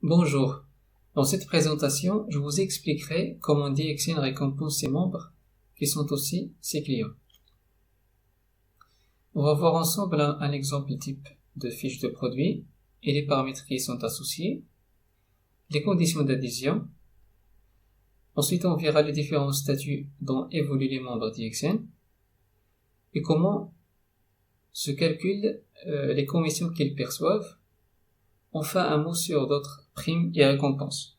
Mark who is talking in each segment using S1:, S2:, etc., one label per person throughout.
S1: Bonjour. Dans cette présentation, je vous expliquerai comment DXN récompense ses membres qui sont aussi ses clients. On va voir ensemble un exemple type de fiche de produit et les paramètres qui y sont associés, les conditions d'adhésion. Ensuite, on verra les différents statuts dont évoluent les membres DXN et comment se calculent les commissions qu'ils perçoivent. Enfin, un mot sur d'autres primes et récompenses.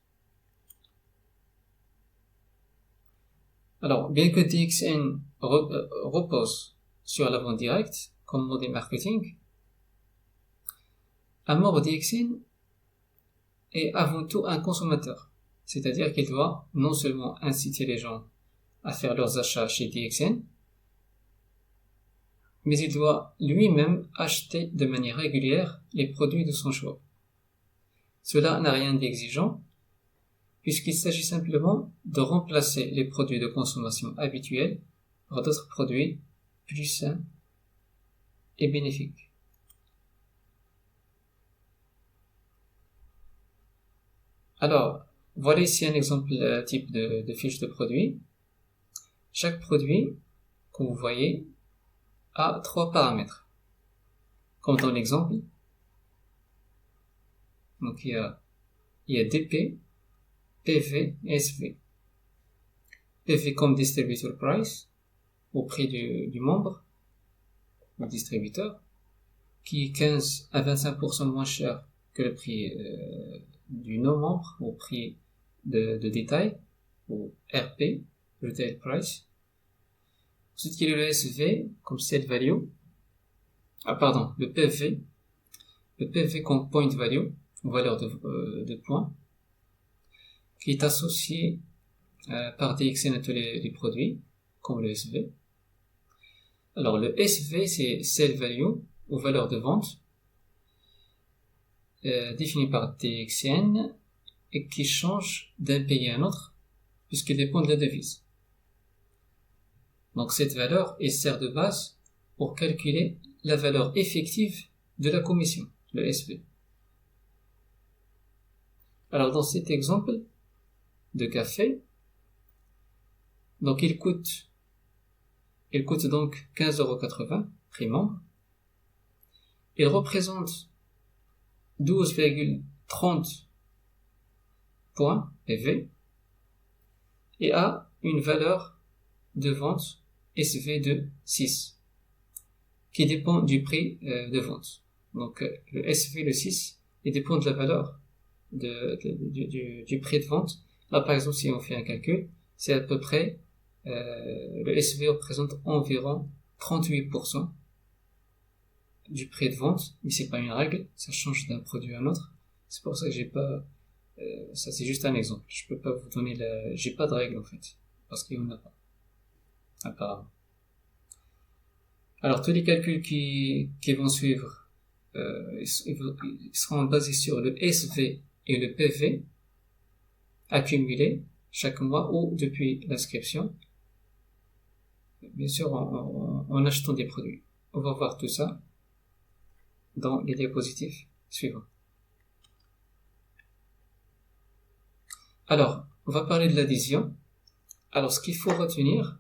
S1: Alors, bien que DXN repose sur la vente directe comme modèle marketing, un membre DXN est avant tout un consommateur. C'est-à-dire qu'il doit non seulement inciter les gens à faire leurs achats chez DXN, mais il doit lui-même acheter de manière régulière les produits de son choix. Cela n'a rien d'exigeant, puisqu'il s'agit simplement de remplacer les produits de consommation habituels par d'autres produits plus sains et bénéfiques. Alors, voilà ici un exemple type de fiche de produit. Chaque produit que vous voyez a 3 paramètres. Comme dans l'exemple, donc il y a DP, PV et SV. PV comme distributor price, au prix du membre, ou distributeur, qui est 15 à 25% moins cher que le prix du non-membre, au prix de détail, ou RP, Retail Price. Ensuite, il y a le SV comme Set Value, le PV. Le PV comme Point Value, valeur de points, qui est associé par DXN à tous les produits, comme le SV. Alors, le SV, c'est Sell Value, ou valeur de vente, définie par DXN, et qui change d'un pays à un autre, puisqu'il dépend de la devise. Donc, cette valeur, elle sert de base pour calculer la valeur effective de la commission, le SV. Alors, dans cet exemple de café, donc il coûte donc 15,80 € prix membre. Il représente 12,30 points PV et a une valeur de vente SV de 6 qui dépend du prix de vente. Donc le SV, le 6, il dépend de la valeur du prix de vente. Là, par exemple, si on fait un calcul, c'est à peu près le SV représente environ 38% du prix de vente, mais c'est pas une règle, ça change d'un produit à un autre. C'est pour ça que j'ai pas, ça c'est juste un exemple. Je peux pas vous donner j'ai pas de règle en fait, parce qu'il y en a pas, apparemment. Alors tous les calculs qui vont suivre, ils seront basés sur le SV et le PV accumulés chaque mois ou depuis l'inscription, bien sûr en achetant des produits. On va voir tout ça dans les diapositives suivantes. Alors, on va parler de l'adhésion. Alors, ce qu'il faut retenir,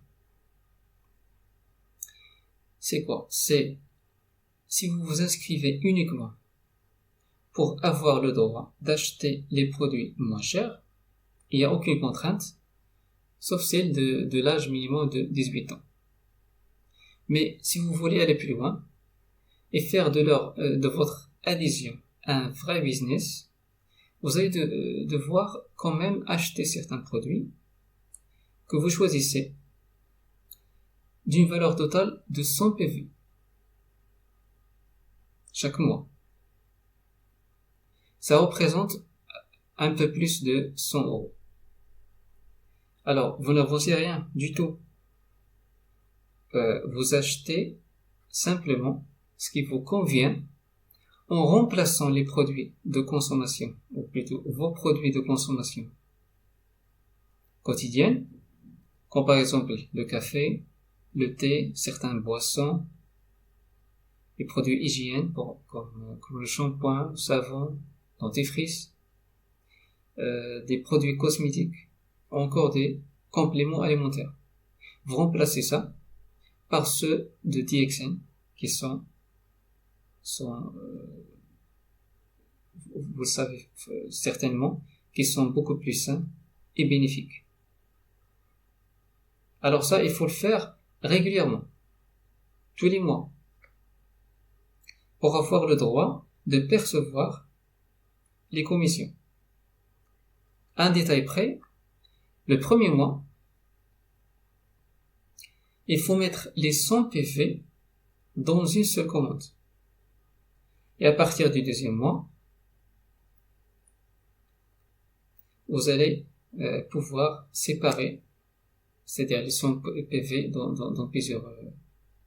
S1: c'est quoi? C'est si vous vous inscrivez uniquement pour avoir le droit d'acheter les produits moins chers, il n'y a aucune contrainte, sauf celle de l'âge minimum de 18 ans. Mais si vous voulez aller plus loin et faire de votre adhésion un vrai business, vous allez devoir quand même acheter certains produits que vous choisissez d'une valeur totale de 100 PV chaque mois. Ça représente un peu plus de 100 €. Alors, vous n'avancez rien du tout. Vous achetez simplement ce qui vous convient en remplaçant les produits de consommation, ou plutôt vos produits de consommation quotidienne, comme par exemple le café, le thé, certaines boissons, les produits hygiène comme le shampoing, le savon, dentifrice, des produits cosmétiques ou encore des compléments alimentaires. Vous remplacez ça par ceux de DXN qui sont vous le savez certainement, qui sont beaucoup plus sains et bénéfiques. Alors ça, il faut le faire régulièrement, tous les mois, pour avoir le droit de percevoir les commissions. Un détail près, le premier mois, il faut mettre les 100 PV dans une seule commande. Et à partir du deuxième mois, vous allez pouvoir séparer, c'est-à-dire les 100 PV dans plusieurs,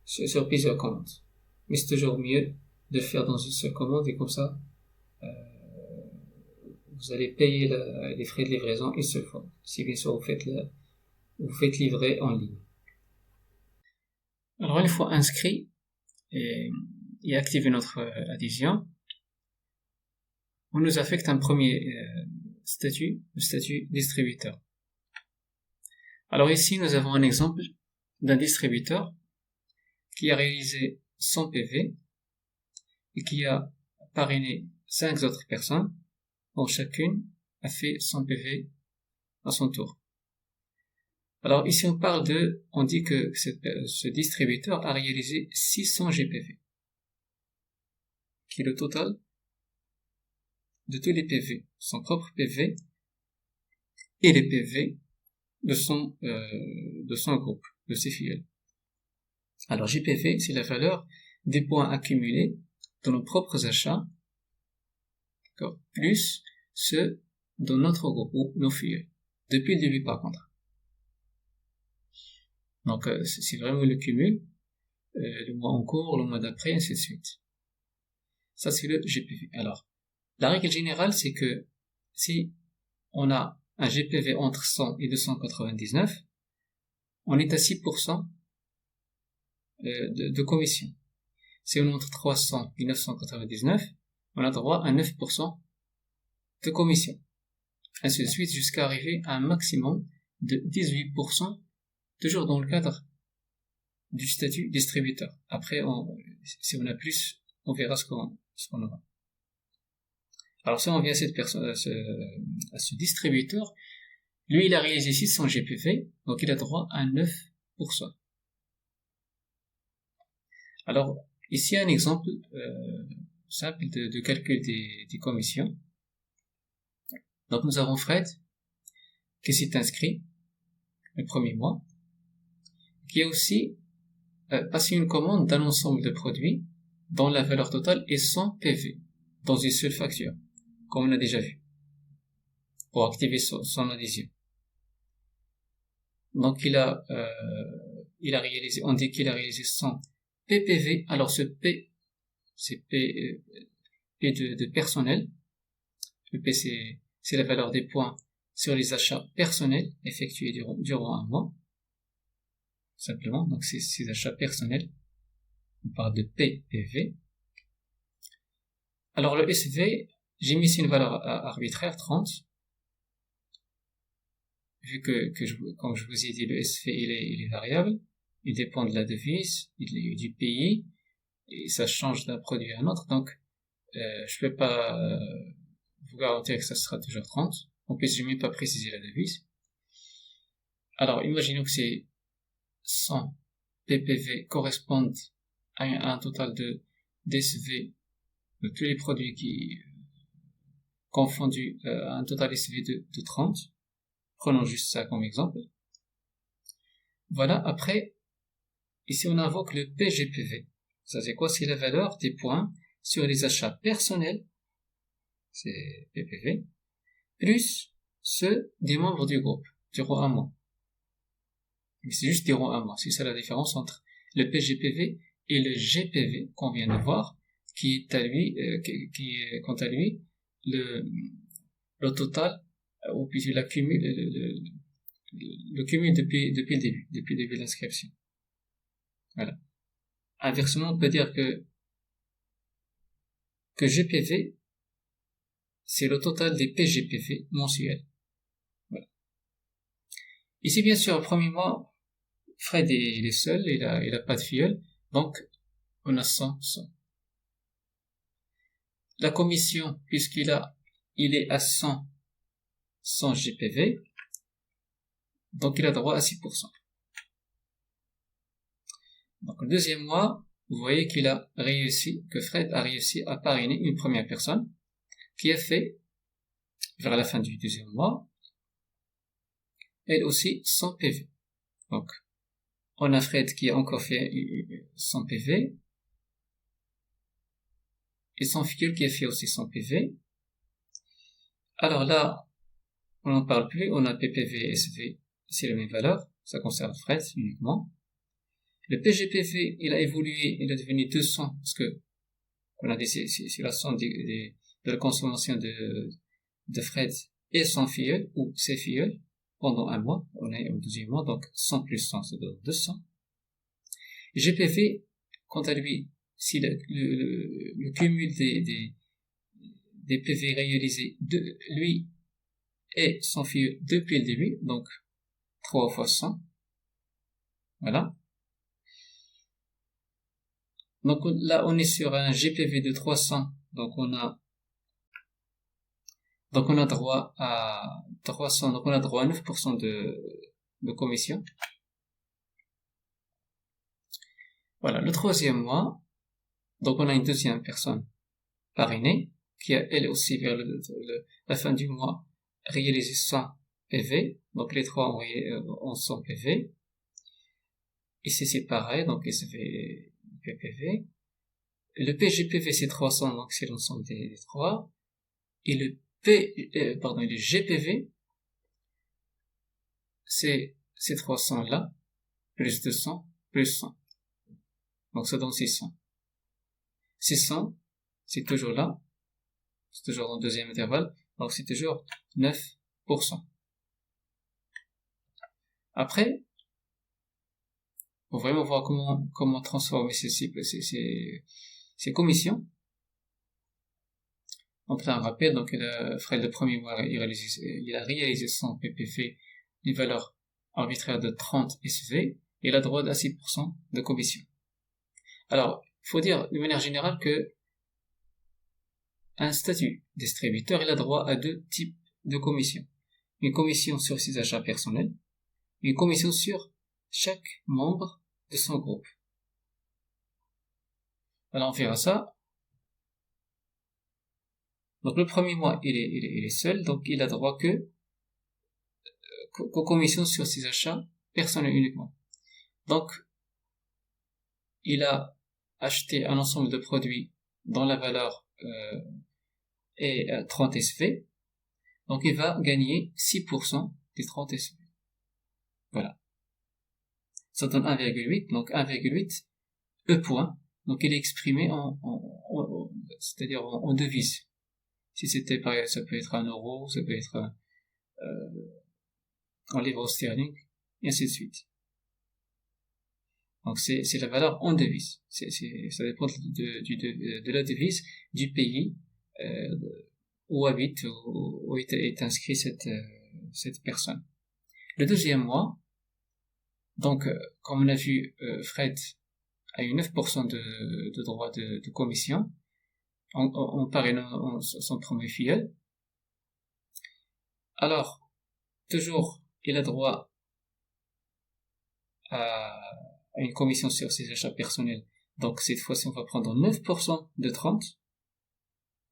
S1: sur plusieurs commandes. Mais c'est toujours mieux de faire dans une seule commande et comme ça, vous allez payer les frais de livraison une seule fois. Si bien sûr vous faites livrer en ligne. Alors une fois inscrit et activé notre adhésion, on nous affecte un premier statut, le statut distributeur. Alors ici, nous avons un exemple d'un distributeur qui a réalisé 100 PV et qui a parrainé 5 autres personnes, dont chacune a fait 100 PV à son tour. Alors ici, on dit que ce distributeur a réalisé 600 GPV, qui est le total de tous les PV, son propre PV et les PV de son groupe, de ses filiales. Alors GPV, c'est la valeur des points accumulés dans nos propres achats, d'accord, plus ceux de notre groupe ou nos filiales, depuis le début par contre. Donc c'est vraiment le cumul, le mois en cours, le mois d'après, ainsi de suite. Ça c'est le GPV. Alors, la règle générale, c'est que si on a un GPV entre 100 et 299, on est à 6% de commission. Si on est entre 300 et 999, on a droit à 9% de commission. Ainsi de suite jusqu'à arriver à un maximum de 18%, toujours dans le cadre du statut distributeur. Après, si on a plus, on verra ce qu'on aura. Alors si on vient à ce distributeur, lui il a réalisé 600 GPV, donc il a droit à 9%. Alors ici un exemple simple de calcul des commissions. Donc nous avons Fred qui s'est inscrit le premier mois, qui a aussi passé une commande d'un ensemble de produits dont la valeur totale est 100 PV dans une seule facture, comme on a déjà vu, pour activer son adhésion. Donc il a réalisé, on dit qu'il a réalisé 100 PPV. Alors ce P, c'est P de personnel. Le P c'est la valeur des points sur les achats personnels effectués durant un mois. Simplement, donc c'est ces achats personnels. On parle de PPV. Alors le SV, j'ai mis ici une valeur arbitraire, 30. Vu que comme je vous ai dit, le SV il est variable, il dépend de la devise, du pays, et ça change d'un produit à un autre, donc je peux pas vous garantir que ça sera toujours 30. En plus, je n'ai même pas précisé la devise. Alors, imaginons que ces 100 PPV correspondent à un total de d'SV de tous les produits qui confondus à un total SV de 30. Prenons juste ça comme exemple. Voilà, après, ici on invoque le PGPV. Ça c'est quoi? C'est la valeur des points sur les achats personnels, c'est PPV, plus ceux des membres du groupe, durant un mois. Mais c'est juste durant un mois. C'est ça la différence entre le PGPV et le GPV qu'on vient de voir, qui est à lui, qui est quant à lui le total, ou puis le cumul depuis le début de l'inscription. Voilà. Inversement, on peut dire que GPV, c'est le total des PGPV mensuels. Voilà. Ici, bien sûr, le premier mois, Fred il est seul, il a pas de filleul, donc on a 100. La commission, puisqu'il est à 100 GPV, donc il a droit à 6%. Donc le deuxième mois, vous voyez que Fred a réussi à parrainer une première personne qui a fait, vers la fin du deuxième mois, elle aussi 100 PV. Donc, on a Fred qui a encore fait 100 PV, et son filleul qui a fait aussi 100 PV. Alors là, on n'en parle plus, on a PPV, SV, c'est la même valeur, ça concerne Fred uniquement. Le PGPV, il a évolué, il est devenu 200, parce que, on a dit, c'est la somme de la consommation de Fred et son filleul, ou ses filleuls, pendant un mois, on est au deuxième mois, donc 100 plus 100, ça donne 200. GPV, quant à lui, si le cumul des PV réalisés de lui et son filleul depuis le début, donc 3 fois 100, voilà. Donc là, on est sur un GPV de 300, donc on a droit à 300, donc on a droit à 9% de commission. Voilà, le troisième mois, donc on a une deuxième personne parrainée, qui a elle aussi vers la fin du mois réalisé 100 PV, donc les trois ont 100 PV. Ici c'est pareil, donc SV PPV. Le PGPV c'est 300, donc c'est l'ensemble des trois. Et le GPV, c'est 300 là, plus 200, plus 100. Donc ça donne 600. 600, c'est toujours là, c'est toujours dans le deuxième intervalle, donc c'est toujours 9%. Après, pour vraiment voir comment transformer ces commissions. Donc là, on rappelle, donc Fred le premier mois, il a réalisé son PPV d'une valeur arbitraire de 30 SV, et il a droit à 6% de commission. Alors, il faut dire de manière générale que un statut distributeur, il a droit à deux types de commissions. Une commission sur ses achats personnels, une commission sur chaque membre de son groupe. Alors on verra ça. Donc le premier mois, il est seul, donc il a droit qu'aux commissions sur ses achats personnels uniquement. Donc il a acheté un ensemble de produits dont la valeur est 30 SV, donc il va gagner 6% des 30 SV. Voilà. Ça donne 1,8, donc 1,8 E point, donc il est exprimé c'est-à-dire en devise. Si c'était pareil, ça peut être 1 euro, ça peut être en livres sterling, et ainsi de suite. Donc c'est la valeur en devise. Ça dépend de la devise du pays où habite, où est inscrit cette personne. Le deuxième mois, donc comme on a vu, Fred a eu 9% de droit de commission en parrainant son premier filleul. Alors, toujours, il a droit à une commission sur ses achats personnels. Donc, cette fois-ci, on va prendre 9% de 30.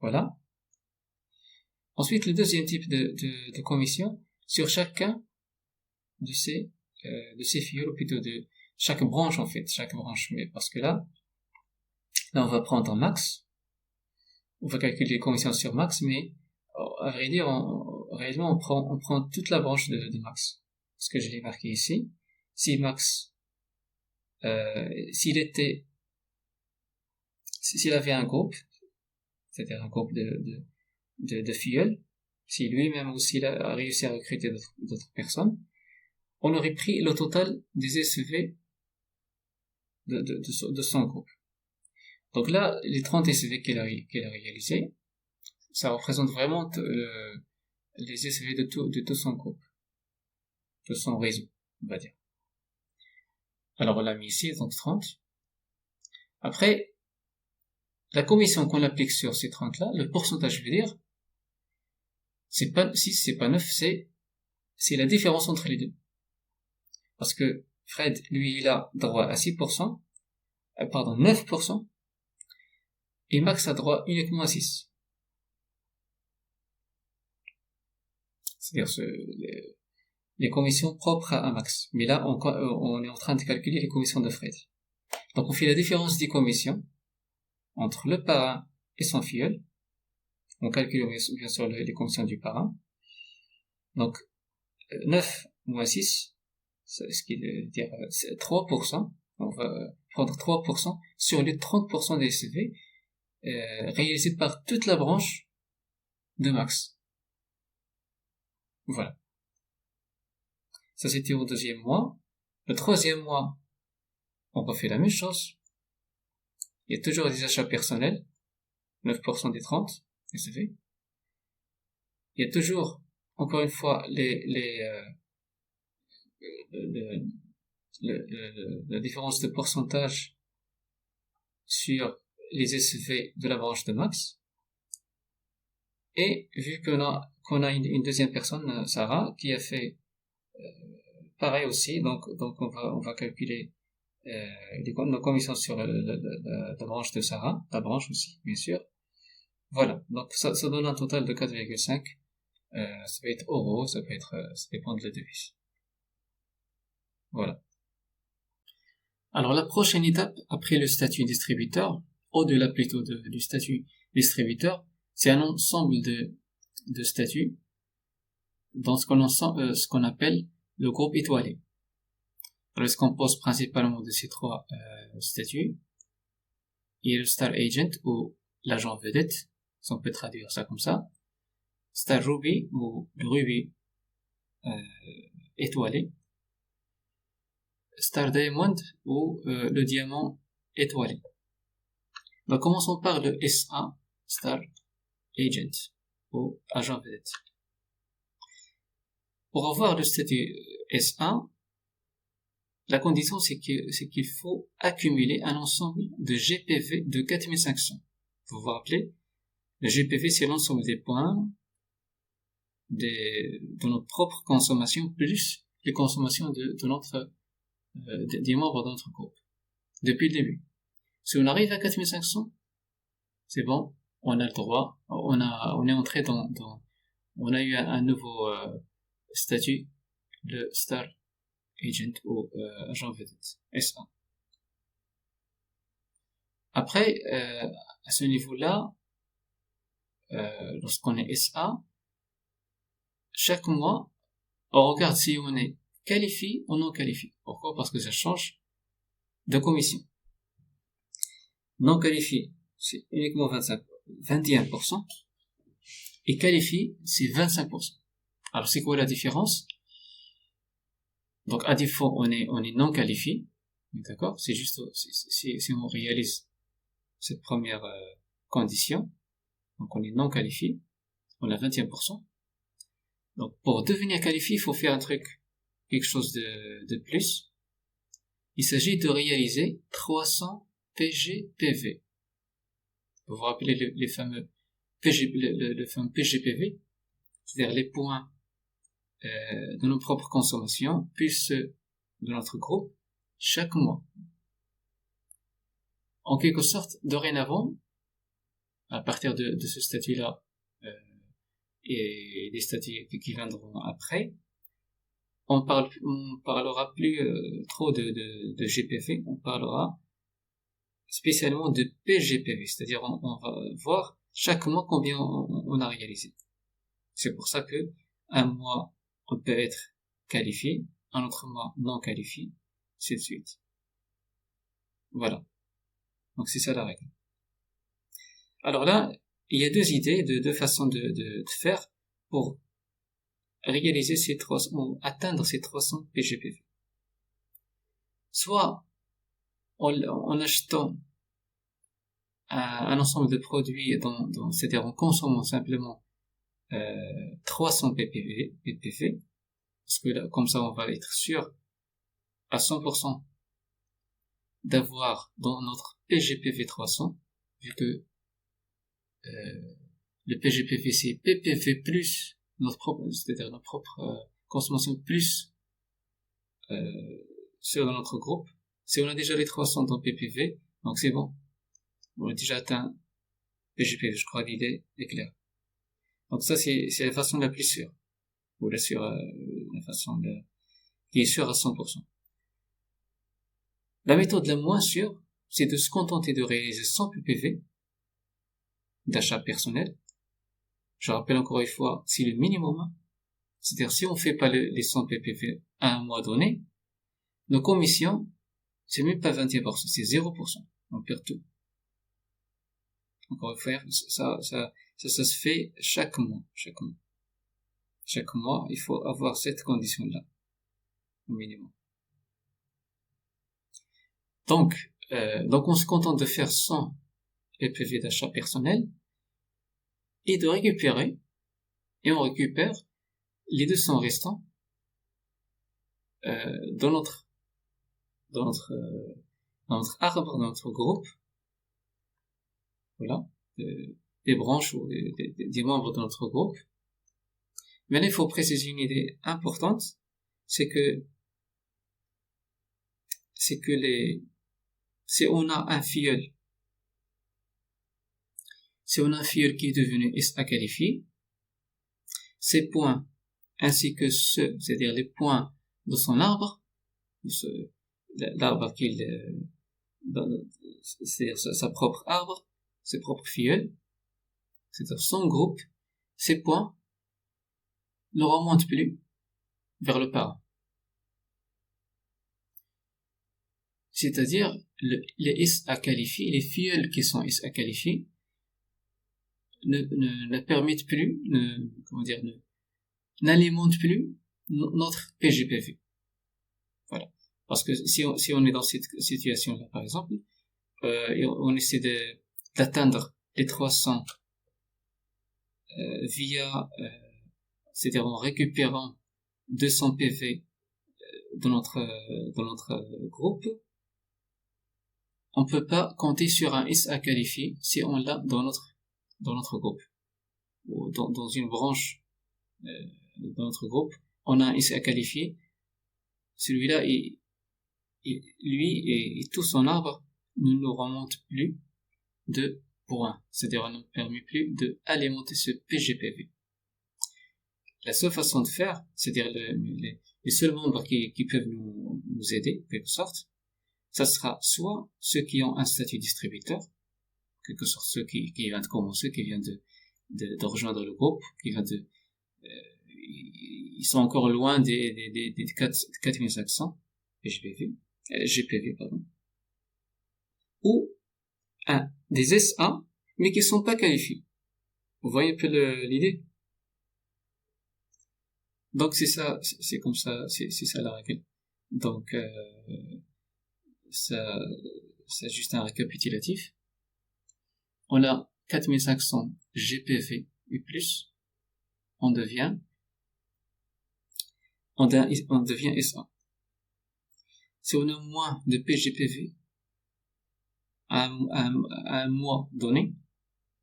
S1: Voilà. Ensuite, le deuxième type de commission, sur chacun de ses filleuls, ou plutôt de chaque branche, en fait, chaque branche. Mais parce que là, on va prendre max. On va calculer les commissions sur max, mais, à vrai dire, réellement, on prend toute la branche de max. Ce que je l'ai marqué ici. Si max, s'il avait un groupe, c'est-à-dire un groupe de filleuls, si lui-même aussi il a réussi à recruter d'autres personnes, on aurait pris le total des SV de son groupe. Donc là, les 30 SV qu'il a réalisés, Ça représente vraiment les SV de tout son groupe, de son réseau, on va dire. Alors on l'a mis ici, donc 30. Après, la commission qu'on applique sur ces 30 là, le pourcentage, je veux dire, c'est pas 6, c'est pas 9, c'est la différence entre les deux. Parce que Fred, lui, il a droit à 6%, 9%, et Max a droit uniquement à 6. C'est-à-dire les commissions propres à Max. Mais là, on est en train de calculer les commissions de Fred. Donc on fait la différence des commissions entre le parrain et son filleul. On calcule bien sûr les commissions du parrain. Donc 9 moins 6, ce qui veut dire 3%. On va prendre 3% sur les 30% des SV réalisés par toute la branche de Max. Voilà. Ça c'était au deuxième mois. Le troisième mois, on refait la même chose. Il y a toujours des achats personnels, 9% des 30 SV. Il y a toujours, encore une fois, la différence de pourcentage sur les SV de la branche de Max. Et vu qu'on a une deuxième personne, Sarah, qui a fait pareil aussi, donc on va calculer nos commissions sur la branche de Sarah, la branche aussi, bien sûr. Voilà, donc ça donne un total de 4,5. Ça peut être euros, ça dépend de la devise. Voilà. Alors la prochaine étape, après le statut distributeur, au-delà plutôt du statut distributeur, c'est un ensemble de statuts dans ce qu'on appelle le groupe étoilé. Alors, il se compose principalement de ces trois statuts. Il y a le Star Agent ou l'agent vedette, si on peut traduire ça comme ça. Star Ruby ou le rubis étoilé. Star Diamond ou le diamant étoilé. Donc commençons par le SA, Star Agent ou agent vedette. Pour avoir le statut SA, la condition c'est qu'il faut accumuler un ensemble de GPV de 4500. Vous vous rappelez, le GPV c'est l'ensemble des points de notre propre consommation plus les consommations des membres de notre groupe depuis le début. Si on arrive à 4500, c'est bon, on a le droit, on est entré on a eu un nouveau statut, le Star Agent ou agent vedette, SA. Après, à ce niveau-là, lorsqu'on est SA, chaque mois, on regarde si on est qualifié ou non qualifié. Pourquoi? Parce que ça change de commission. Non qualifié, c'est uniquement 21%, et qualifié, c'est 25%. Alors, c'est quoi la différence? Donc, à défaut, on est non qualifié, d'accord? C'est juste, si on réalise cette première condition, donc on est non qualifié, on a 21%. Donc, pour devenir qualifié, il faut faire quelque chose de plus. Il s'agit de réaliser 300 PGPV. Vous vous rappelez les fameux le fameux PGPV, c'est-à-dire les points de nos propres consommations, plus ceux de notre groupe, chaque mois. En quelque sorte, dorénavant, à partir de ce statut-là, et des statuts qui viendront après, on parlera plus trop de GPV, on parlera spécialement de PGPV, c'est-à-dire on va voir chaque mois combien on a réalisé. C'est pour ça que un mois on peut être qualifié, un autre mois non qualifié, ainsi de suite. Voilà. Donc c'est ça la règle. Alors là, il y a deux idées, deux façons de faire pour réaliser ces 300, ou atteindre ces 300 PGPV. Soit en achetant un ensemble de produits c'est-à-dire en consommant simplement 300 ppv, parce que là, comme ça on va être sûr à 100% d'avoir dans notre PGPV 300, vu que le PGPV c'est PPV plus notre propre, c'est-à-dire notre propre consommation plus sur notre groupe. Si on a déjà les 300 dans PPV, donc c'est bon, on a déjà atteint PGPV, je crois l'idée est claire. Donc ça c'est la façon la plus sûre, ou la façon qui est sûre à 100%. La méthode la moins sûre, c'est de se contenter de réaliser 100 ppv d'achat personnel. Je rappelle encore une fois, c'est le minimum. C'est-à-dire, si on fait pas les 100 ppv à un mois donné, nos commissions, c'est même pas 21%, c'est 0%. On perd tout. Encore une fois, ça se fait chaque mois. Chaque mois, il faut avoir cette condition-là, au minimum. Donc on se contente de faire 100 ppv d'achat personnel et de récupérer, et on récupère les 200 restants dans notre arbre, dans notre groupe, voilà, des branches ou des membres de notre groupe. Mais il faut préciser une idée importante, c'est que si on a un filleul qui est devenu SA qualifié, ces points, ainsi que c'est-à-dire les points de son arbre, l'arbre c'est-à-dire sa propre arbre, ses propres filleuls, c'est-à-dire son groupe, ces points ne remontent plus vers le parent. C'est-à-dire, les SA qualifiés, les filleuls qui sont SA qualifiés, ne permettent plus, n'alimentent plus notre PGPV. Voilà. Parce que si on est dans cette situation-là, par exemple, et on essaie d'atteindre les 300 c'est-à-dire en récupérant 200 PV dans notre groupe, on peut pas compter sur un SA qualifié si on l'a dans notre groupe, ou dans une branche dans notre groupe, on a un SA qualifié. Celui-là, lui et tout son arbre ne nous remonte plus de points, c'est-à-dire on ne permet plus de alimenter ce PGPV. La seule façon de faire, c'est-à-dire les seuls membres qui peuvent nous aider, en quelque sorte, ça sera soit ceux qui ont un statut distributeur, en quelque sorte ceux qui viennent de commencer, qui viennent de rejoindre le groupe, qui viennent ils sont encore loin des 4500 GPV, pardon, ou des SA, mais qui sont pas qualifiés. Vous voyez un peu l'idée? Donc c'est ça, c'est comme ça, c'est ça la règle. Donc ça c'est juste un récapitulatif. On a 4500 GPV et plus, on devient SA. Si on a moins de PGPV à un mois donné,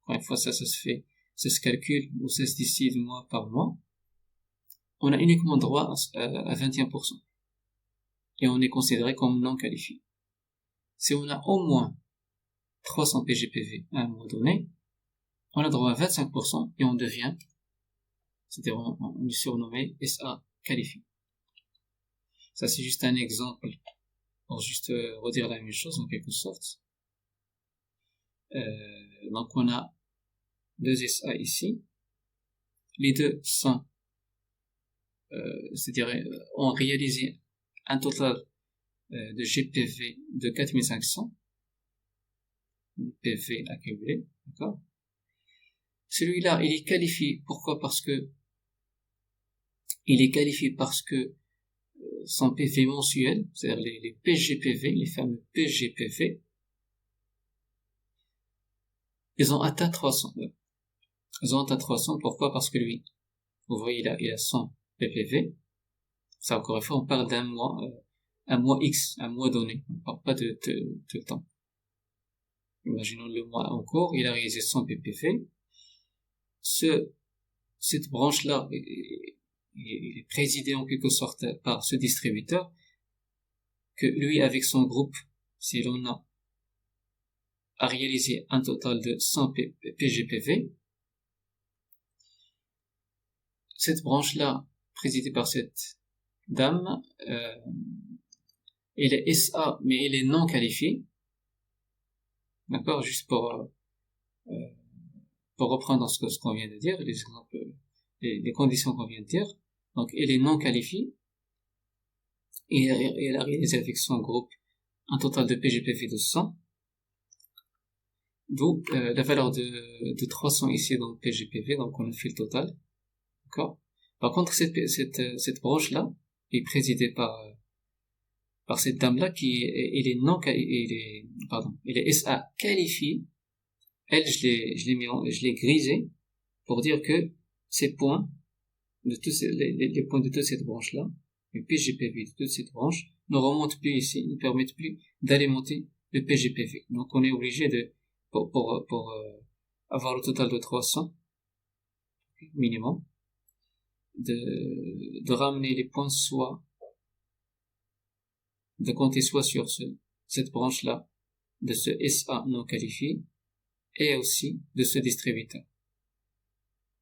S1: encore une fois ça se calcule ou ça se décide mois par mois, on a uniquement droit à 21%. Et on est considéré comme non qualifié. Si on a au moins 300 PGPV à un mois donné, on a droit à 25% et on devient, c'est-à-dire on est surnommé SA qualifié. Ça c'est juste un exemple pour juste redire la même chose en quelque sorte. Donc on a 2 SA ici. Les deux sont c'est-à-dire ont réalisé un total de GPV de 4500 PV accumulé, d'accord. Celui-là, il est qualifié. Pourquoi? Parce que son PV mensuel, c'est-à-dire les PGPV, les fameux PGPV, Ils ont atteint 300. Ils ont atteint 300, pourquoi? Parce que lui, vous voyez, il a 100 ppv. Ça, encore une fois, on parle d'un mois, un mois X, un mois donné. On parle pas de tout le temps. Imaginons le mois en cours, il a réalisé 100 ppv. Cette branche-là, il est présidé en quelque sorte par ce distributeur, que lui, avec son groupe, si l'on a réalisé un total de 100 PGPV, cette branche-là, présidée par cette dame, elle est SA, mais elle est non qualifiée. D'accord? Juste pour reprendre ce qu'on vient de dire, les exemples, les conditions qu'on vient de dire. Donc, elle est non qualifiée. Et elle a réalisé avec son groupe un total de PGPV de 100. D'où la valeur de 300 ici dans le PGPV, donc on a fait le total. D'accord? Par contre, cette branche-là est présidée par cette dame-là elle est SA qualifiée. Elle, je l'ai grisée pour dire que ces points, les points de toute cette branche-là, le PGPV de toute cette branche, ne remontent plus ici, ne permettent plus d'alimenter le PGPV. Donc on est obligé pour avoir le total de 300 minimum, de ramener les points de compter soit sur cette branche-là, de ce SA non qualifié, et aussi de ce distributeur.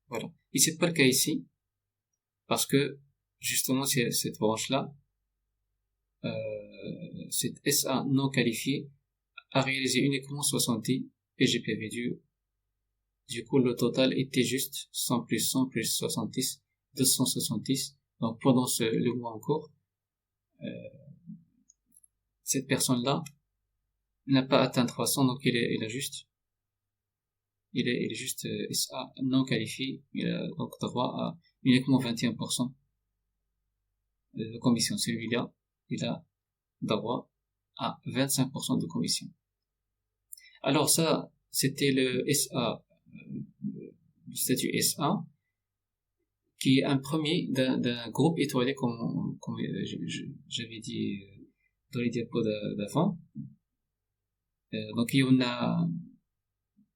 S1: Voilà. Et c'est pas le cas ici, parce que, justement, cette branche-là, cette SA non qualifiée, a réalisé uniquement 70 PGPV. Du coup, le total était juste 100 plus 100 plus 70, 270. Donc, pendant le mois en cours, cette personne-là n'a pas atteint 300, donc il est juste SA non qualifié. Il a donc droit à uniquement 21% de commission. Celui-là, il a droit à 25% de commission. Alors ça, c'était le SA, le statut SA, qui est un premier d'un groupe étoilé, comme j'avais dit dans les diapos d'avant. Donc il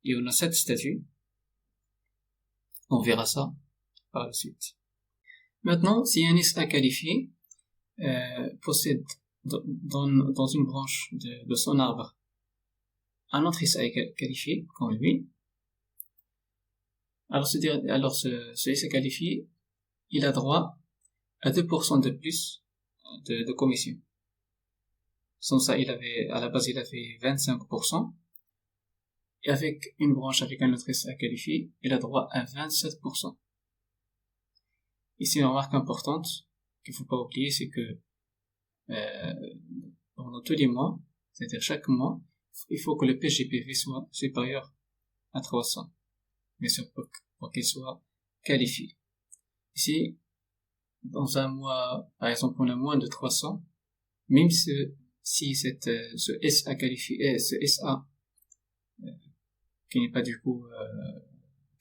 S1: y en a 7 statuts. On verra ça par la suite. Maintenant, si un SA qualifié possède dans une branche de son arbre un autre SA qualifié, comme lui, alors ce SA qualifié, il a droit à 2% de plus de commission. Sans ça, à la base, il avait 25%. Et avec une branche avec un autre SA qualifié, il a droit à 27%. Ici, une remarque importante qu'il faut pas oublier, c'est que pendant tous les mois, c'est-à-dire chaque mois, il faut que le PGPV soit supérieur à 300. Bien sûr, pour qu'il soit qualifié. Ici, dans un mois, par exemple, on a moins de 300, même si ce SA qualifié, ce SA qui n'est pas du coup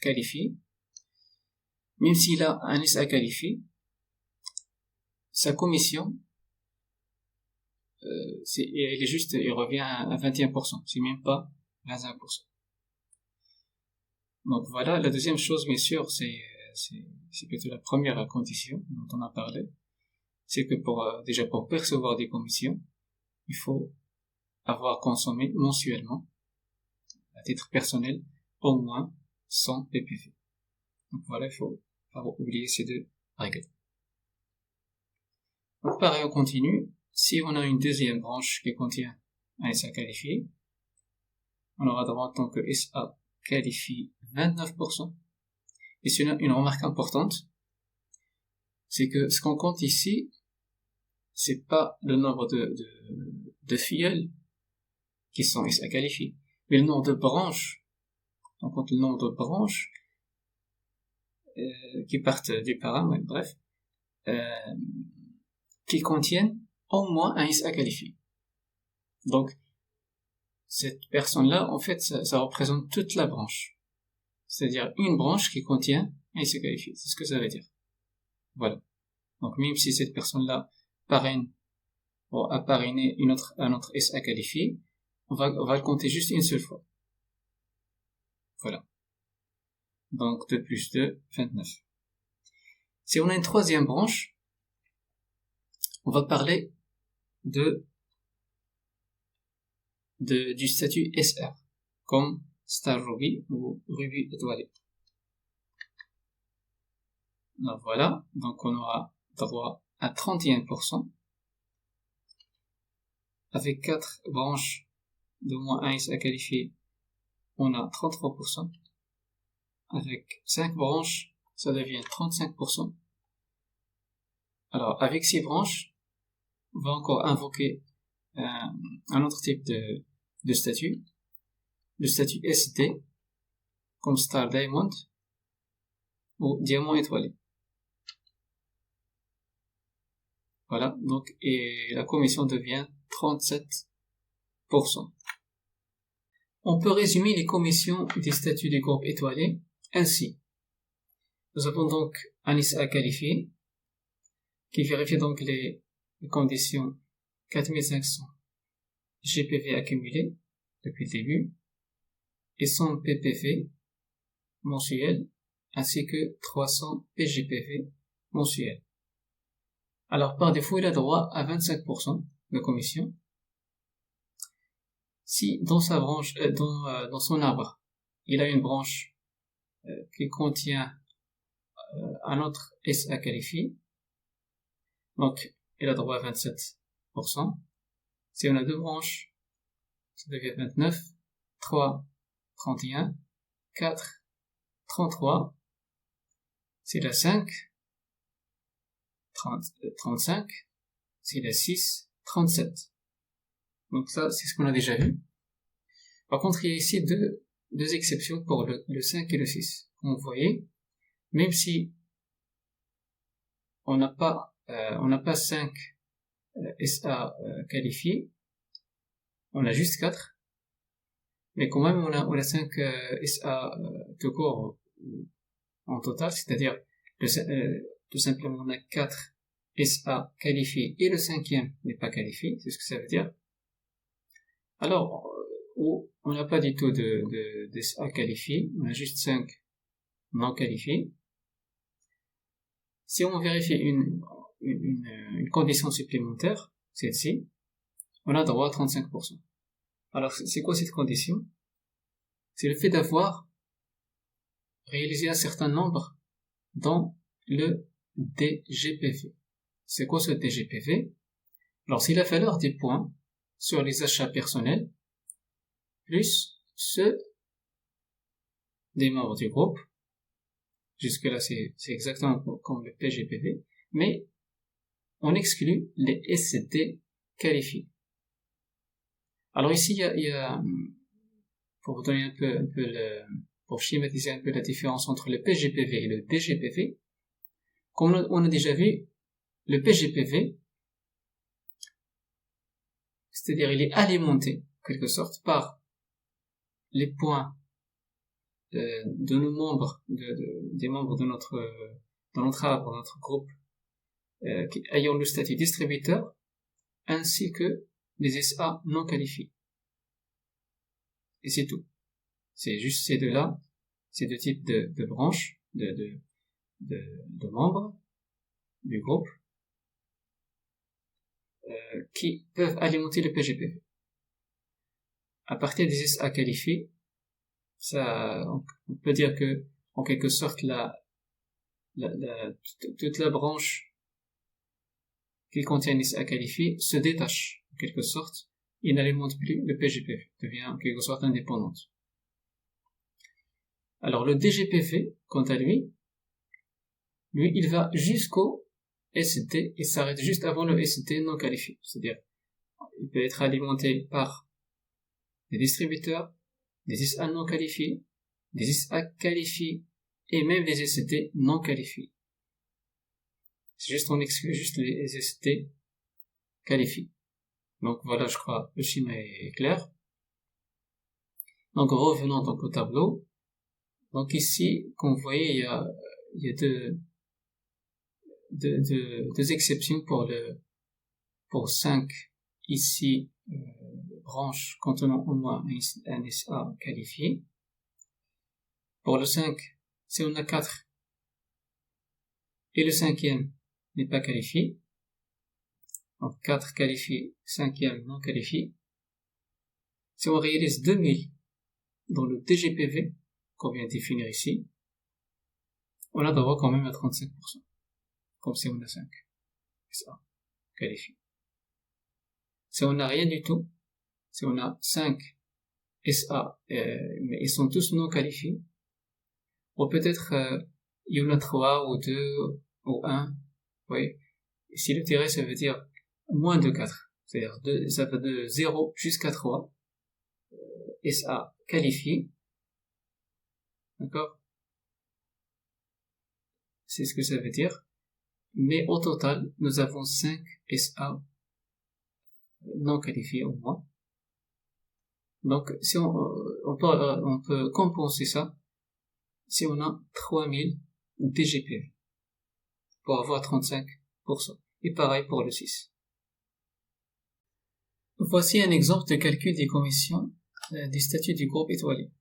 S1: qualifié, même s'il a un SA qualifié, sa commission, il revient à 21%, c'est même pas 25%. Donc voilà, la deuxième chose, bien sûr, c'est plutôt la première condition dont on a parlé, c'est que déjà pour percevoir des commissions, il faut avoir consommé mensuellement, à titre personnel, au moins 100 ppv. Donc voilà, il faut pas oublier ces deux règles. Donc pareil, on continue. Si on a une deuxième branche qui contient un SA qualifié, on aura droit en tant que SA qualifié 29%. Et c'est une remarque importante, c'est que ce qu'on compte ici, c'est pas le nombre de filleuls qui sont SA qualifiés, mais le nombre de branches. On compte le nombre de branches qui partent du parent, bref, qui contiennent au moins un SA qualifié. Donc, cette personne-là, en fait, ça représente toute la branche. C'est-à-dire une branche qui contient un SA qualifié. C'est ce que ça veut dire. Voilà. Donc, même si cette personne-là a parrainé un autre SA qualifié, on va le compter juste une seule fois. Voilà. Donc, 2 plus 2, 29. Si on a une troisième branche, on va parler du statut SR, comme Star Ruby ou Ruby étoilé. Alors voilà, donc on aura droit à 31%, avec 4 branches de moins 1 SA qualifié, on a 33%, avec 5 branches, ça devient 35%. Alors, avec 6 branches, on va encore invoquer un autre type de statut, le statut SD, comme Star Diamond ou Diamant étoilé. Voilà, donc, et la commission devient 37%. On peut résumer les commissions des statuts des groupes étoilés ainsi. Nous avons donc un SA qualifié, qui vérifie donc les conditions 4500 GPV accumulés depuis le début, et 100 PPV mensuels, ainsi que 300 PGPV mensuels. Alors, par défaut, il a droit à 25% de commission. Si dans sa branche, dans son arbre, il a une branche qui contient un autre SA qualifié, donc il a droit à 27%. Si on a deux branches, ça devient 29, 3, 31, 4, 33. S'il a 5, 35. S'il a 6, 37. Donc ça, c'est ce qu'on a déjà vu. Par contre, il y a ici deux exceptions pour le 5 et le 6. Comme vous voyez, même si on n'a pas 5 SA qualifiés, on a juste 4, mais quand même on a 5 SA tout court en total, c'est-à-dire tout simplement on a 4 SA qualifiés et le 5e n'est pas qualifié, c'est ce que ça veut dire. Alors, on n'a pas du tout de SA qualifiés, on a juste 5 non qualifiés. Si on vérifie une condition supplémentaire, celle-ci, on a droit à 35%. Alors, c'est quoi cette condition? C'est le fait d'avoir réalisé un certain nombre dans le DGPV. C'est quoi ce DGPV? Alors, c'est la valeur des points sur les achats personnels, plus ceux des membres du groupe. Jusque-là, c'est exactement comme le PGPV, mais on exclut les SD qualifiés. Alors ici, il y a pour vous donner pour schématiser un peu la différence entre le PGPV et le DGPV, comme on a déjà vu, le PGPV, c'est-à-dire il est alimenté, en quelque sorte, par les points de nos membres, des membres de notre arbre, de notre groupe, ayant le statut distributeur, ainsi que les SA non qualifiés. Et c'est tout. C'est juste ces deux-là, ces deux types de branches, de membres du groupe, qui peuvent alimenter le PGPV. À partir des SA qualifiés, on peut dire que, en quelque sorte, toute la branche qui contient les SA qualifiés se détache, en quelque sorte, et n'alimente plus le PGPV, devient en quelque sorte indépendante. Alors le DGPV, quant à lui, il va jusqu'au ST et s'arrête juste avant le ST non qualifié. C'est-à-dire, il peut être alimenté par des distributeurs, des SA non qualifiés, des SA qualifiés et même des ST non qualifiés. C'est juste, on exclut juste les ST qualifiés. Donc voilà, je crois, le schéma est clair. Donc, revenons donc au tableau. Donc ici, comme vous voyez, il y a deux exceptions pour 5 ici, branches contenant au moins un SA qualifié. Pour le 5, si on a 4 et le 5e n'est pas qualifié, donc 4 qualifiés, 5e non qualifié, si on réalise 2000 dans le DGPV, qu'on vient de définir ici, on a droit quand même à 35%, comme si on a 5 SA qualifiés. Si on n'a rien du tout, si on a 5 SA, mais ils sont tous non qualifiés, ou peut-être il y en a 3 ou 2 ou 1, oui. Si le tiret, ça veut dire moins de 4, c'est-à-dire ça va de 0 jusqu'à 3, SA qualifié, d'accord? C'est ce que ça veut dire. Mais au total, nous avons 5 SA non qualifiés au moins. Donc, si on peut compenser ça si on a 3000 DGPV pour avoir 35%. Et pareil pour le 6. Voici un exemple de calcul des commissions des statuts du groupe étoilé.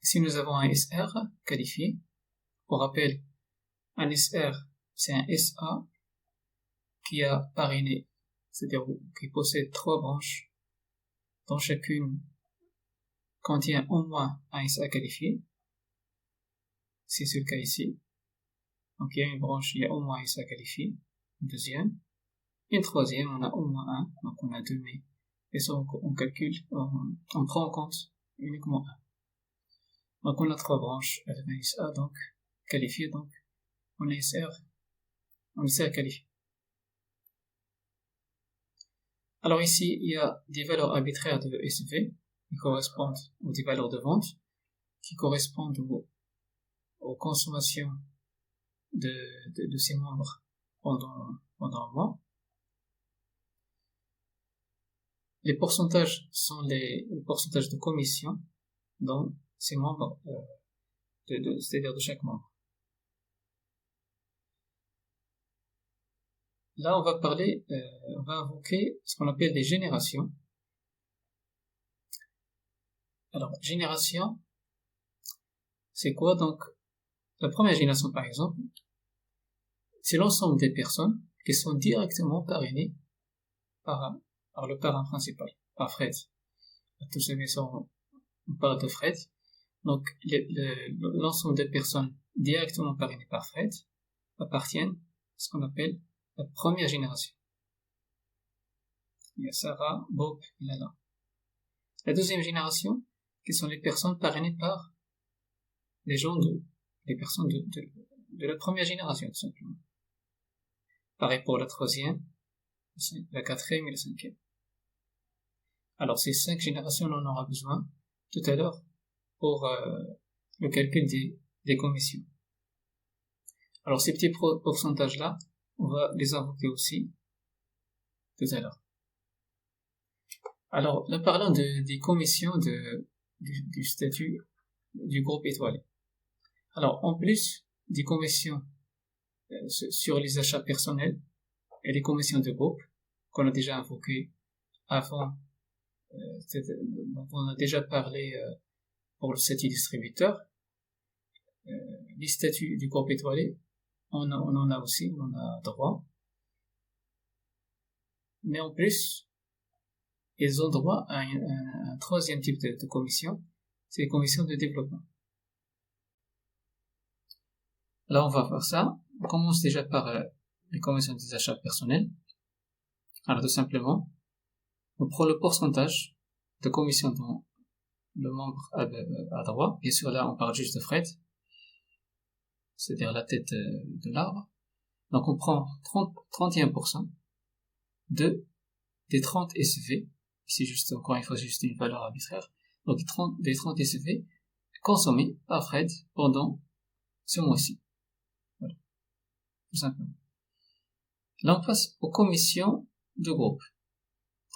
S1: Si nous avons un SR qualifié, on rappelle, un SR, c'est un SA qui a parrainé, c'est-à-dire qui possède 3 branches, dont chacune contient au moins un SA qualifié. C'est le cas ici. Donc il y a une branche, il y a au moins un SA qualifié. Une deuxième. Une troisième, on a au moins un, donc on a 2 mais. Et ça, on calcule, on prend en compte uniquement un. Donc on a 3 branches avec un SA, donc qualifié, donc on a SR qualifié. Alors ici, il y a des valeurs arbitraires de SV qui correspondent aux des valeurs de vente, qui correspondent aux consommations de ces membres pendant un mois. Les pourcentages sont les pourcentages de commission dans ces membres, c'est-à-dire de chaque membre. Là, on va invoquer ce qu'on appelle des générations. Alors, génération, c'est quoi? Donc, la première génération, par exemple, c'est l'ensemble des personnes qui sont directement parrainées par le parrain principal, par Fred. Tout ça, on parle de Fred. Donc, l'ensemble des personnes directement parrainées par Fred appartiennent à ce qu'on appelle la première génération. Il y a Sarah, Bob et Lala. La deuxième génération, qui sont les personnes parrainées par les personnes de la première génération, tout simplement. Pareil pour la troisième, la quatrième et la cinquième. Alors, ces 5 générations, on en aura besoin tout à l'heure pour le calcul des commissions. Alors, ces petits pourcentages-là, on va les invoquer aussi tout à l'heure. Alors, là, parlons des commissions du statut du groupe étoilé. Alors, en plus des commissions sur les achats personnels et les commissions de groupe qu'on a déjà invoquées avant, dont on a déjà parlé pour le statut distributeur, les statuts du groupe étoilé, on en a aussi, on en a droit. Mais en plus, ils ont droit à un troisième type de commission, c'est les commissions de développement. Là, on va voir ça. On commence déjà par les commissions des achats personnels. Alors, tout simplement, on prend le pourcentage de commission dont le membre a droit. Bien sûr, là, on parle juste de Fred, c'est-à-dire la tête de l'arbre. Donc, on prend 31% des 30 SV. Ici, juste, encore une fois, juste une valeur arbitraire. Donc, des 30 SV consommés par Fred pendant ce mois-ci. Voilà. Tout simplement. Là, on passe aux commissions de groupe.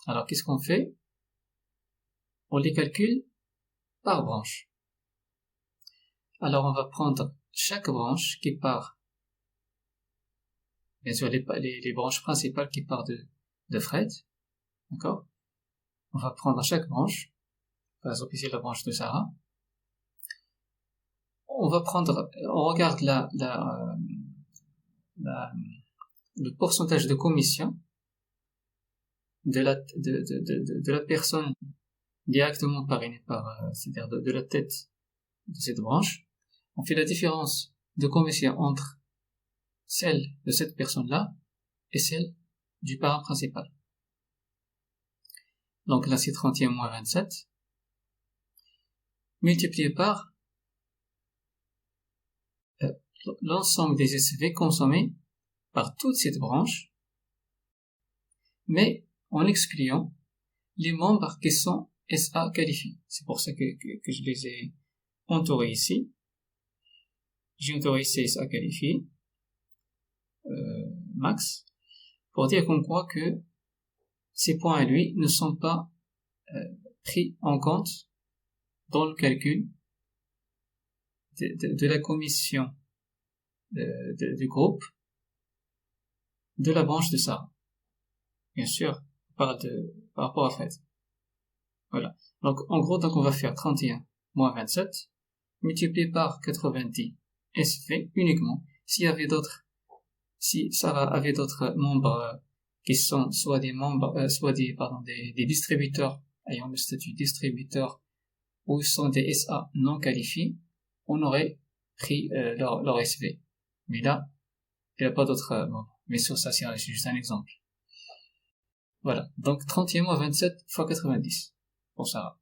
S1: Alors, qu'est-ce qu'on fait? on les calcule par branche. Alors on va prendre chaque branche qui part, bien sûr les branches principales qui partent de Fred, d'accord? On va prendre chaque branche, par exemple ici la branche de Sarah. On regarde le pourcentage de commission de la personne directement parrainée c'est-à-dire de la tête de cette branche. On fait la différence de commission entre celle de cette personne-là et celle du parrain principal. Donc là, c'est 30e moins 27, multiplié par l'ensemble des SV consommés par toute cette branche, mais en excluant les membres qui sont SA qualifiés. C'est pour ça que je les ai entourés ici. J'ai entouré ces SA qualifiés, max, pour dire comme quoi que ces points à lui ne sont pas pris en compte dans le calcul de la commission du groupe de la branche de Sarah. Bien sûr, par rapport à Fred. Voilà. Donc, en gros, on va faire 31 moins 27 multiplié par 90 SV uniquement. Si Sarah avait d'autres membres qui sont soit des membres, soit des distributeurs ayant le statut distributeur ou sont des SA non qualifiés, on aurait pris leur SV. Mais là, il n'y a pas d'autres membres. Mais sur ça, c'est juste un exemple. Voilà. Donc, 31 moins 27 fois 90 pour Sarah.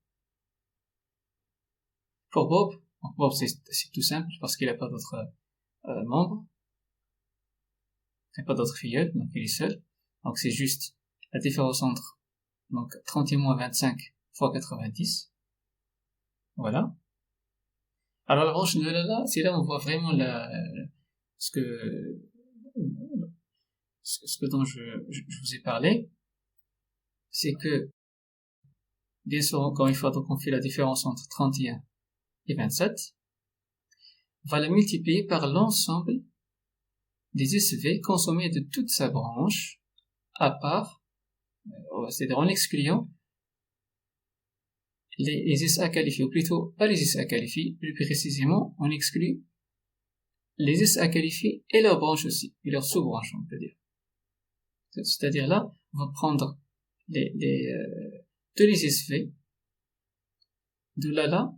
S1: Pour Bob, c'est tout simple parce qu'il n'a pas d'autres membres. Il n'y a pas d'autres filleuls, donc il est seul. Donc, c'est juste la différence entre 31 moins 25 fois 90. Voilà. Alors, la branche de là, c'est là où on voit vraiment ce dont je vous ai parlé. C'est que, bien sûr, encore une fois, donc on fait la différence entre 31 et 27. On va la multiplier par l'ensemble des SV consommés de toute sa branche, à part, c'est-à-dire en excluant les SA qualifiés, ou plutôt pas les SA qualifiés, plus précisément, on exclut les SA qualifiés et leurs branches aussi, et leurs sous-branches, on peut dire. C'est-à-dire là, on va prendre tous les SV de là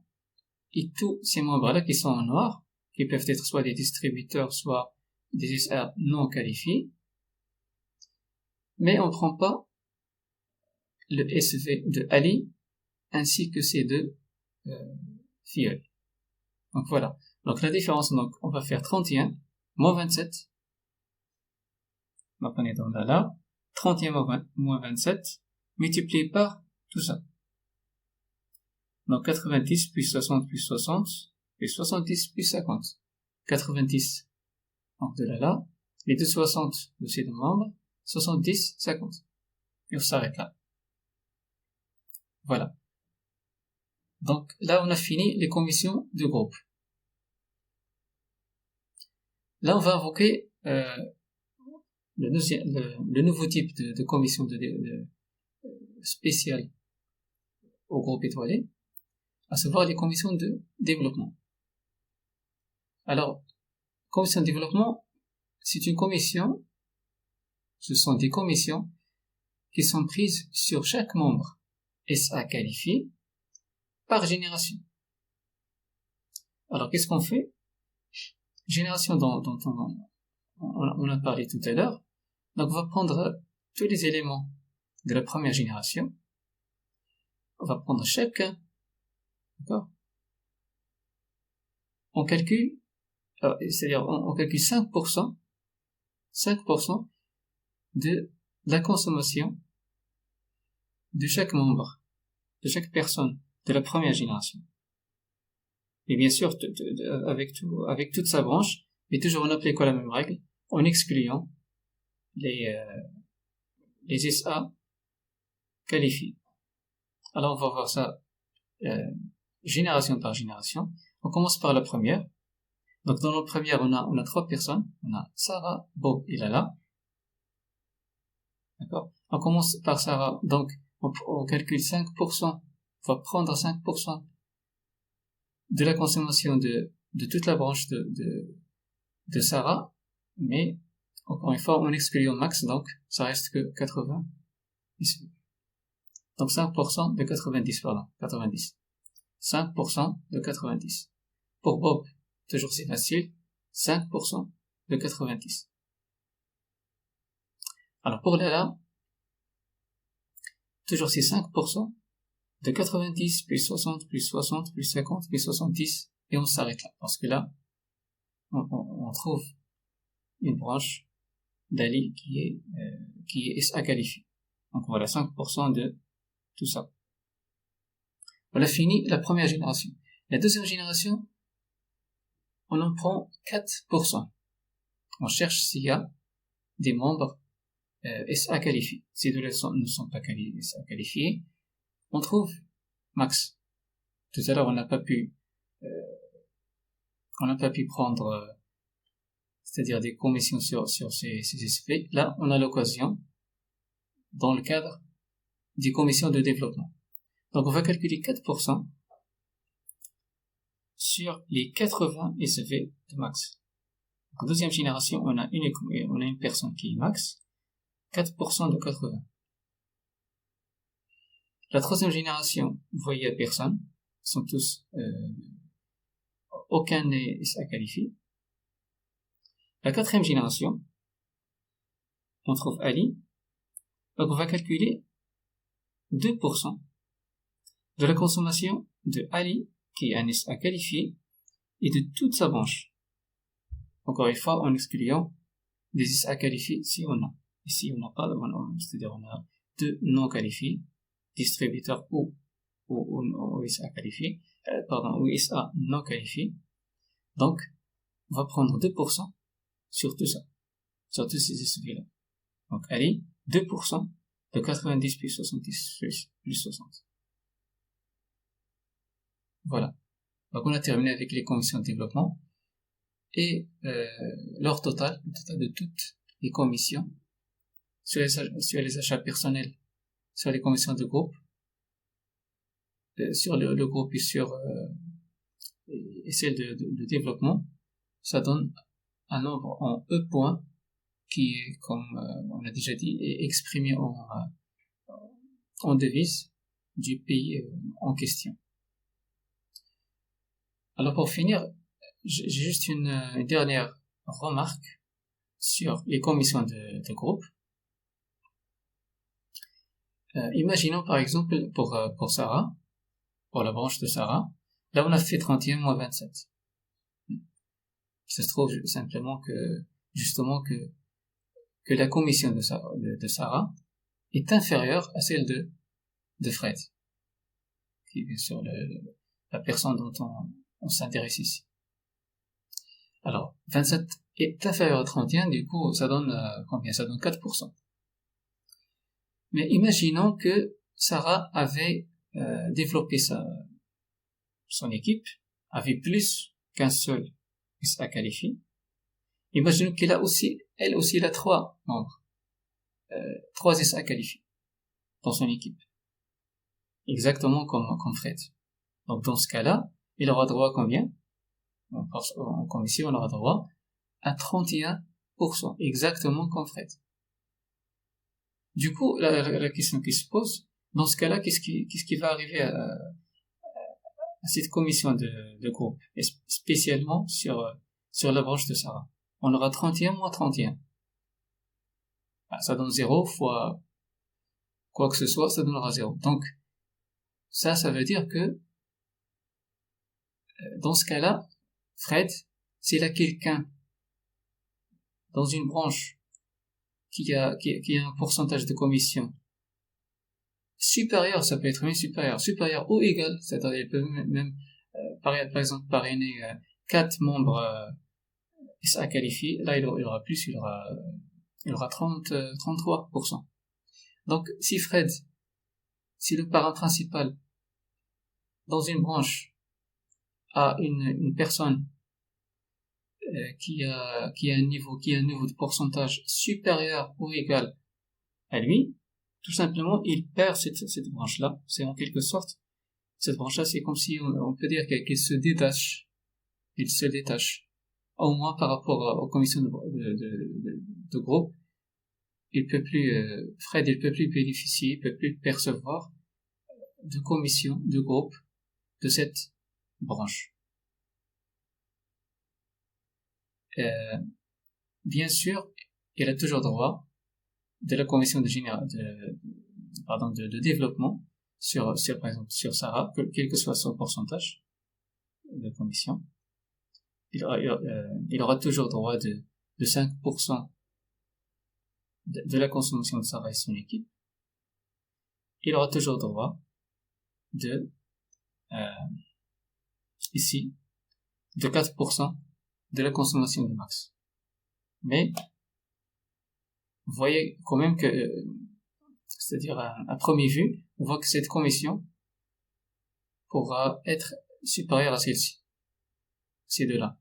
S1: et tous ces membres-là qui sont en noir, qui peuvent être soit des distributeurs, soit des SA non qualifiés, mais on ne prend pas le SV de Ali ainsi que ces deux filleuls. Donc voilà. Donc la différence, donc on va faire 31 moins 27. Donc on est dans là, 31 moins 27 multiplié par tout ça. Donc 90 plus 60 plus 60 plus 70 plus 50. 90 donc de là, les 260 de ces deux membres, 70, 50. Et on s'arrête là. Voilà. Donc là, on a fini les commissions de groupe. Là, on va invoquer le nouveau type de commission spéciale au groupe étoilé, à savoir les commissions de développement. Alors, commission de développement, c'est une commission, ce sont des commissions qui sont prises sur chaque membre SA qualifié par génération. Alors, qu'est-ce qu'on fait? Génération dont on a parlé tout à l'heure. Donc, on va prendre tous les éléments de la première génération. On va prendre chacun. D'accord? On calcule, c'est-à-dire on calcule 5% de la consommation de chaque membre, de chaque personne de la première génération. Et bien sûr, avec toute sa branche, mais toujours on applique la même règle, en excluant les SA qualifiés. Alors on va voir ça génération par génération. On commence par la première. Donc dans la première, on a 3 personnes. On a Sarah, Bob et Lala. D'accord? On commence par Sarah. Donc on calcule 5%. On va prendre 5% de la consommation de toute la branche de Sarah. Mais encore une fois, on exclut au max, donc ça reste que 80 ici. Donc 5% de 90, pardon, 90. 5% de 90. Pour Bob, toujours c'est facile, 5% de 90. Alors pour Lala, toujours c'est 5% de 90 plus 60 plus 60 plus 50 plus 70 et on s'arrête là. Parce que là, on trouve une branche d'Ali qui est SA qualifiée. Donc voilà, 5% de tout ça. On a fini la première génération. La deuxième génération, on en prend 4%. On cherche s'il y a des membres SA qualifiés. Si deux ne sont pas SA qualifiés, on trouve max. Tout à l'heure, on n'a pas pu prendre, c'est-à-dire des commissions sur ces SP. Là, on a l'occasion, dans le cadre des commissions de développement. Donc, on va calculer 4% sur les 80 SV de max. Donc, deuxième génération, on a une personne qui est max, 4% de 80. La troisième génération, vous voyez à personne, sont tous, aucun n'est SA qualifié. La quatrième génération, on trouve Ali. Donc, on va calculer 2% de la consommation de Ali, qui est un SA qualifié, et de toute sa branche. Encore une fois, en excluant des SA qualifiés si on a. Ici, on n'a pas, c'est-à-dire on a 2 non qualifiés, distributeurs ou SA qualifiés, ou SA non qualifiés. Donc, on va prendre 2% sur tout ça, sur tous ces SV-là. Donc, allez, 2% de 90 plus 70 plus 60. Voilà. Donc, on a terminé avec les commissions de développement et le total de toutes les commissions sur les achats personnels, sur les commissions de groupe, sur le groupe et sur et celle de développement, ça donne un nombre en E points qui est, comme on a déjà dit, est exprimé en devise du pays en question. Alors pour finir, j'ai juste une dernière remarque sur les commissions de groupe. Imaginons par exemple pour Sarah, pour la branche de Sarah, là on a fait 31 moins 27. Ça se trouve simplement que la commission de Sarah est inférieure à celle de Fred, qui est bien sûr la personne dont on s'intéresse ici. Alors, 27 est inférieur à 31, du coup, ça donne combien? Ça donne 4%. Mais imaginons que Sarah avait développé son équipe, avait plus qu'un seul SA qualifié. Imaginons qu'elle elle aussi, elle a 3 membres, 3 SA qualifiés dans son équipe. Exactement comme Fred. Donc, dans ce cas-là, il aura droit à combien? Comme ici, on aura droit à 31%, exactement comme Fred. Du coup, la question qui se pose, dans ce cas-là, qu'est-ce qui va arriver à cette commission de groupe, et spécialement sur la branche de Sarah? On aura 31 moins 31. Ça donne 0 fois quoi que ce soit, ça donnera 0. Donc, ça veut dire que dans ce cas-là, Fred, s'il a quelqu'un dans une branche qui a un pourcentage de commission supérieur, ça peut être même supérieur ou égal, c'est-à-dire il peut même par exemple parrainer 4 membres SA qualifiés, là il aura plus, il aura 33%. Donc si le parrain principal, dans une branche a une personne qui a un niveau de pourcentage supérieur ou égal à lui, tout simplement il perd cette branche-là. C'est en quelque sorte, cette branche-là, c'est comme si on peut dire qu'elle se détache. Il se détache. Au moins par rapport aux commissions de groupe, Fred, il peut plus bénéficier, il peut plus percevoir de commissions de groupe de cette branche. Bien sûr, il a toujours droit de la commission de développement sur par exemple sur Sarah, quel que soit son pourcentage de commission. Il aura toujours droit de 5% de la consommation de Sarah et son équipe. Il aura toujours droit de ici de 4% de la consommation de Max. Mais vous voyez quand même que c'est-à-dire à première vue, on voit que cette commission pourra être supérieure à celle-ci, ces deux-là.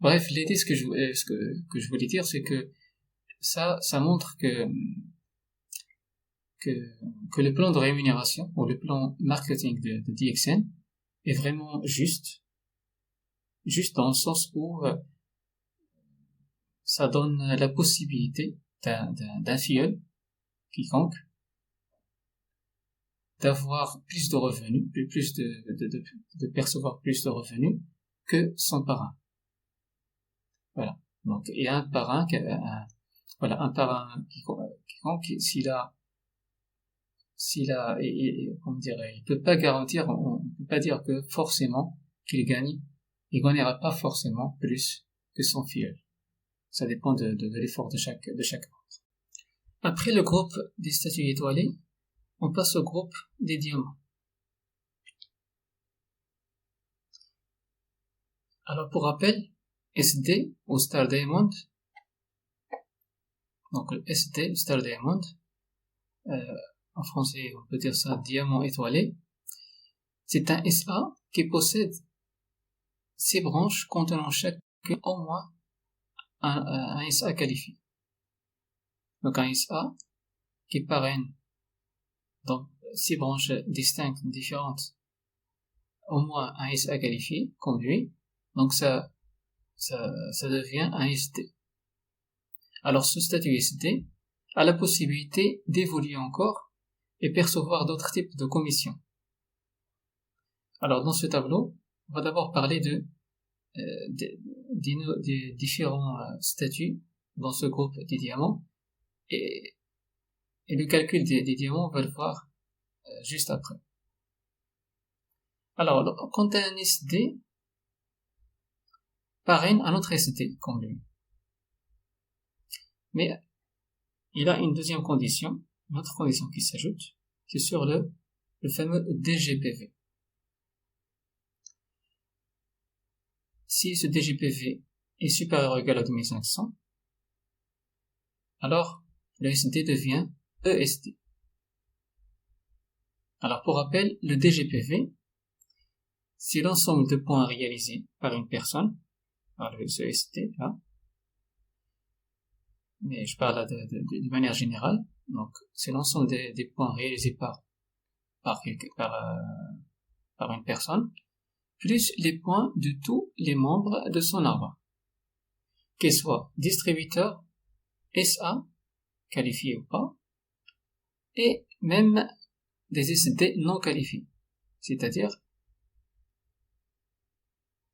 S1: Bref, l'idée, ce que je voulais dire, c'est que ça montre que le plan de rémunération ou le plan marketing de DXN est vraiment juste dans le sens où ça donne la possibilité d'un filleul quiconque d'avoir plus de revenus, de percevoir plus de revenus que son parrain. Voilà. Donc, il y a un parrain quiconque, il peut pas garantir, on peut pas dire que forcément qu'il gagne, il gagnera pas forcément plus que son filleul. Ça dépend de l'effort de chaque membre. Après le groupe des statuts étoilés, on passe au groupe des diamants. Alors pour rappel, SD ou Star Diamond, donc le SD, Star Diamond, en français on peut dire ça diamant étoilé, c'est un SA qui possède 6 branches contenant chacune au moins un SA qualifié. Donc un SA qui parraine donc 6 branches distinctes, différentes, au moins un SA qualifié comme lui, donc ça devient un SD. Alors ce statut SD a la possibilité d'évoluer encore et percevoir d'autres types de commissions. Alors dans ce tableau, on va d'abord parler des différents statuts dans ce groupe des diamants et le calcul des diamants, on va le voir juste après. Alors quand un SD parraine un autre SD comme lui, mais il a une deuxième condition, une autre condition qui s'ajoute, c'est sur le fameux DGPV. Si ce DGPV est supérieur ou égal à 2500, alors le SD devient ESD. Alors pour rappel, le DGPV, c'est l'ensemble de points réalisés par une personne, par le ESD là, mais je parle là de manière générale, donc c'est l'ensemble des points réalisés par une personne, plus les points de tous les membres de son arbre, qu'ils soient distributeurs, SA, qualifiés ou pas, et même des SD non qualifiés. C'est-à-dire,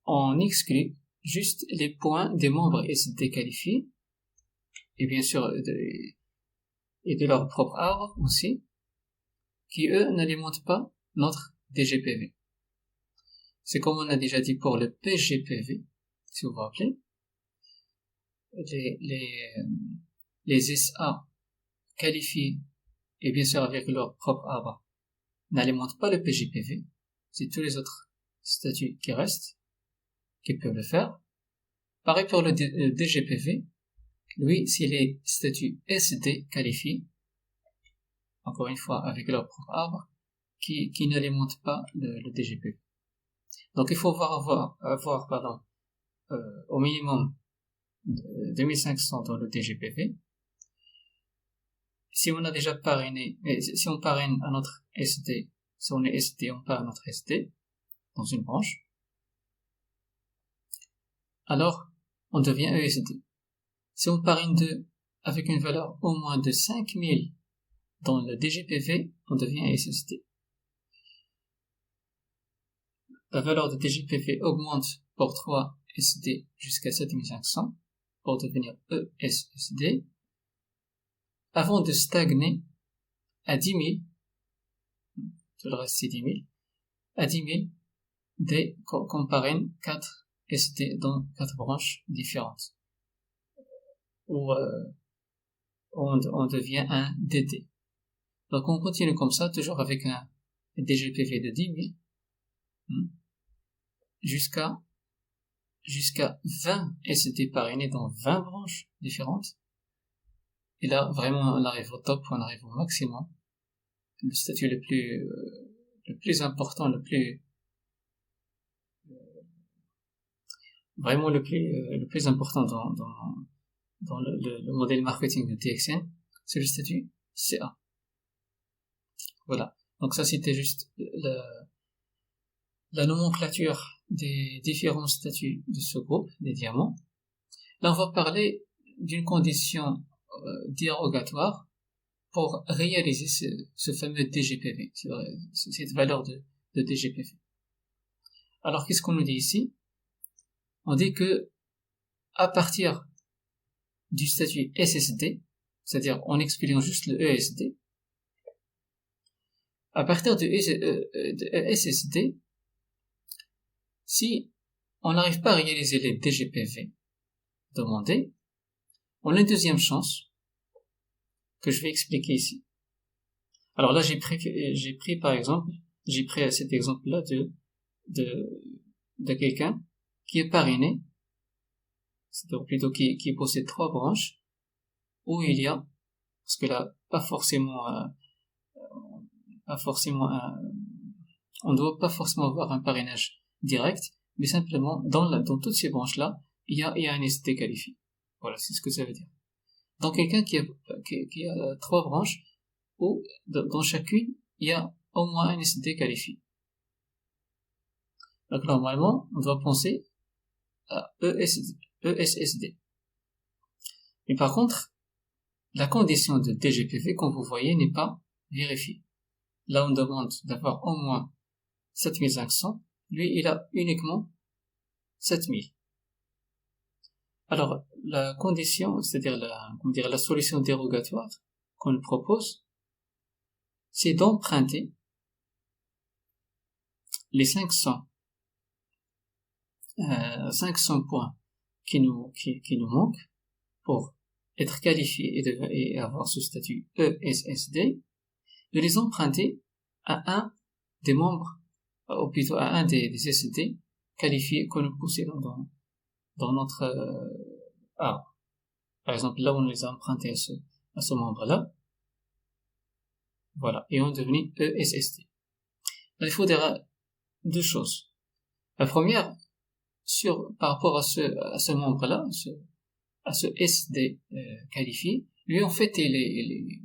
S1: on exclut juste les points des membres SD qualifiés, et bien sûr, et de leur propre arbre aussi, qui eux n'alimentent pas notre DGPV. C'est comme on a déjà dit pour le PGPV, si vous vous rappelez, les SA qualifiés, et bien sûr avec leur propre arbre, n'alimentent pas le PGPV, c'est tous les autres statuts qui restent, qui peuvent le faire. Pareil pour le DGPV, lui, c'est les statuts SD qualifiés, encore une fois avec leur propre arbre, qui n'alimente pas le DGPV. Donc il faut avoir au minimum 2500 dans le DGPV. Si on a déjà parrainé, si on parraine à notre SD, si on est SD, on parraine à notre SD dans une branche, alors on devient ESD. Si on parraine avec une valeur au moins de 5000 dans le DGPV, on devient SSD. La valeur de DGPV augmente pour 3 SD jusqu'à 7500 pour devenir ESSD, avant de stagner à 10 000, tout le reste c'est 10 000, à 10 000 dès qu'on parraine 4 SD dans 4 branches différentes, où on devient un DD. Donc on continue comme ça, toujours avec un DGPV de 10 000, jusqu'à 20 SD parrainés dans 20 branches différentes. Et là, vraiment, on arrive au top, on arrive au maximum. Le statut le plus important, le plus important dans le modèle marketing de TXN, c'est le statut CA. Voilà. Donc ça, c'était juste la nomenclature des différents statuts de ce groupe, des diamants. Là, on va parler d'une condition dérogatoire pour réaliser ce fameux DGPV, cette valeur de DGPV. Alors, qu'est-ce qu'on nous dit ici? On dit que à partir du statut SSD, c'est-à-dire en excluant juste le ESD, à partir de SSD, si on n'arrive pas à réaliser les DGPV demandés, on a une deuxième chance que je vais expliquer ici. Alors là, j'ai pris par exemple, cet exemple-là de quelqu'un qui est parrainé, c'est-à-dire plutôt qui possède 3 branches, où il y a, parce que là, on ne doit pas forcément avoir un parrainage direct, mais simplement, dans toutes ces branches-là, il y a un SD qualifié. Voilà, c'est ce que ça veut dire. Donc, quelqu'un qui a 3 branches, où, dans chacune, il y a au moins un SD qualifié. Donc, normalement, on doit penser à ESSD. Mais par contre, la condition de DGPV, comme vous voyez, n'est pas vérifiée. Là, on demande d'avoir au moins 7500. Lui, il a uniquement 7000. Alors, la condition, c'est-à-dire la solution dérogatoire qu'on nous propose, c'est d'emprunter les 500 points qui nous manquent pour être qualifié et avoir ce statut ESSD, de les emprunter à un des membres, ou plutôt à un des SD qualifiés que nous possédons dans notre arbre. Par exemple, là, on les a empruntés à ce membre-là. Voilà. Et on est devenu ESSD. Là, il faut dire 2 choses. La première, par rapport à ce membre-là, à ce SD qualifié, lui, en fait, il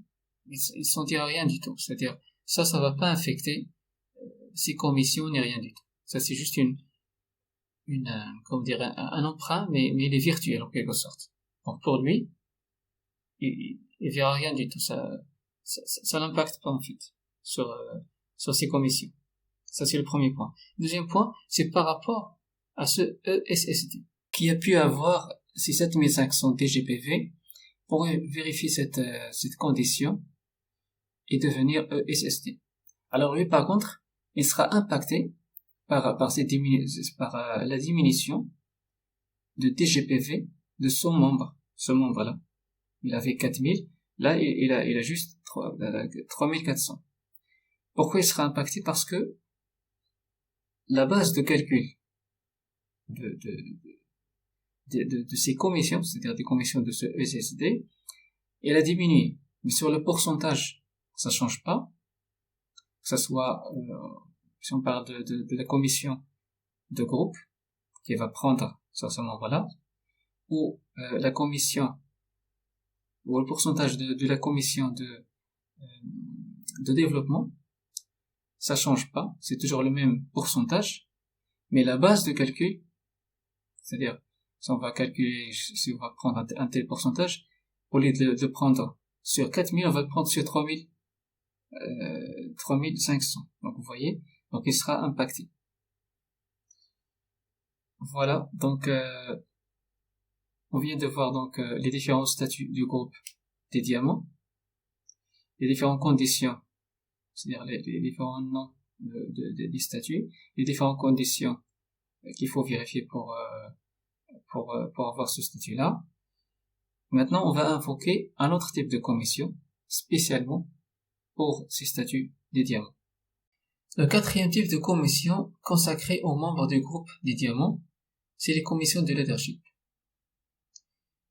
S1: s'en dit rien du tout. C'est-à-dire, ça va pas infecter ses commissions ni rien du tout. Ça, c'est juste un emprunt, mais il est virtuel en quelque sorte. Donc pour lui, il verra rien du tout. Ça l'impacte pas en fait sur ses commissions. Ça, c'est le premier point. Deuxième point, c'est par rapport à ce ESSD qui a pu avoir ces 7500 DGPV pour vérifier cette condition et devenir ESSD. Alors lui, par contre, il sera impacté par la diminution de DGPV de ce membre-là. Il avait 4000, là, il a juste 3400. Pourquoi il sera impacté? Parce que la base de calcul de ces commissions, c'est-à-dire des commissions de ce ESSD, elle a diminué. Mais sur le pourcentage, ça change pas. que ce soit, si on parle de la commission de groupe, qui va prendre sur ce membre-là, ou la commission, ou le pourcentage de la commission de développement, ça change pas, c'est toujours le même pourcentage, mais la base de calcul, c'est-à-dire, si on va calculer, si on va prendre un tel pourcentage, au lieu de le prendre sur 4000, on va le prendre sur 3500. Donc, vous voyez, donc il sera impacté. Voilà, donc, on vient de voir donc les différents statuts du groupe des diamants, les différentes conditions, c'est-à-dire les différents noms des statuts, les différentes conditions qu'il faut vérifier pour avoir ce statut-là. Maintenant, on va invoquer un autre type de commission, spécialement pour ces statuts des diamants. Le quatrième type de commission consacré aux membres du groupe des diamants, c'est les commissions de leadership.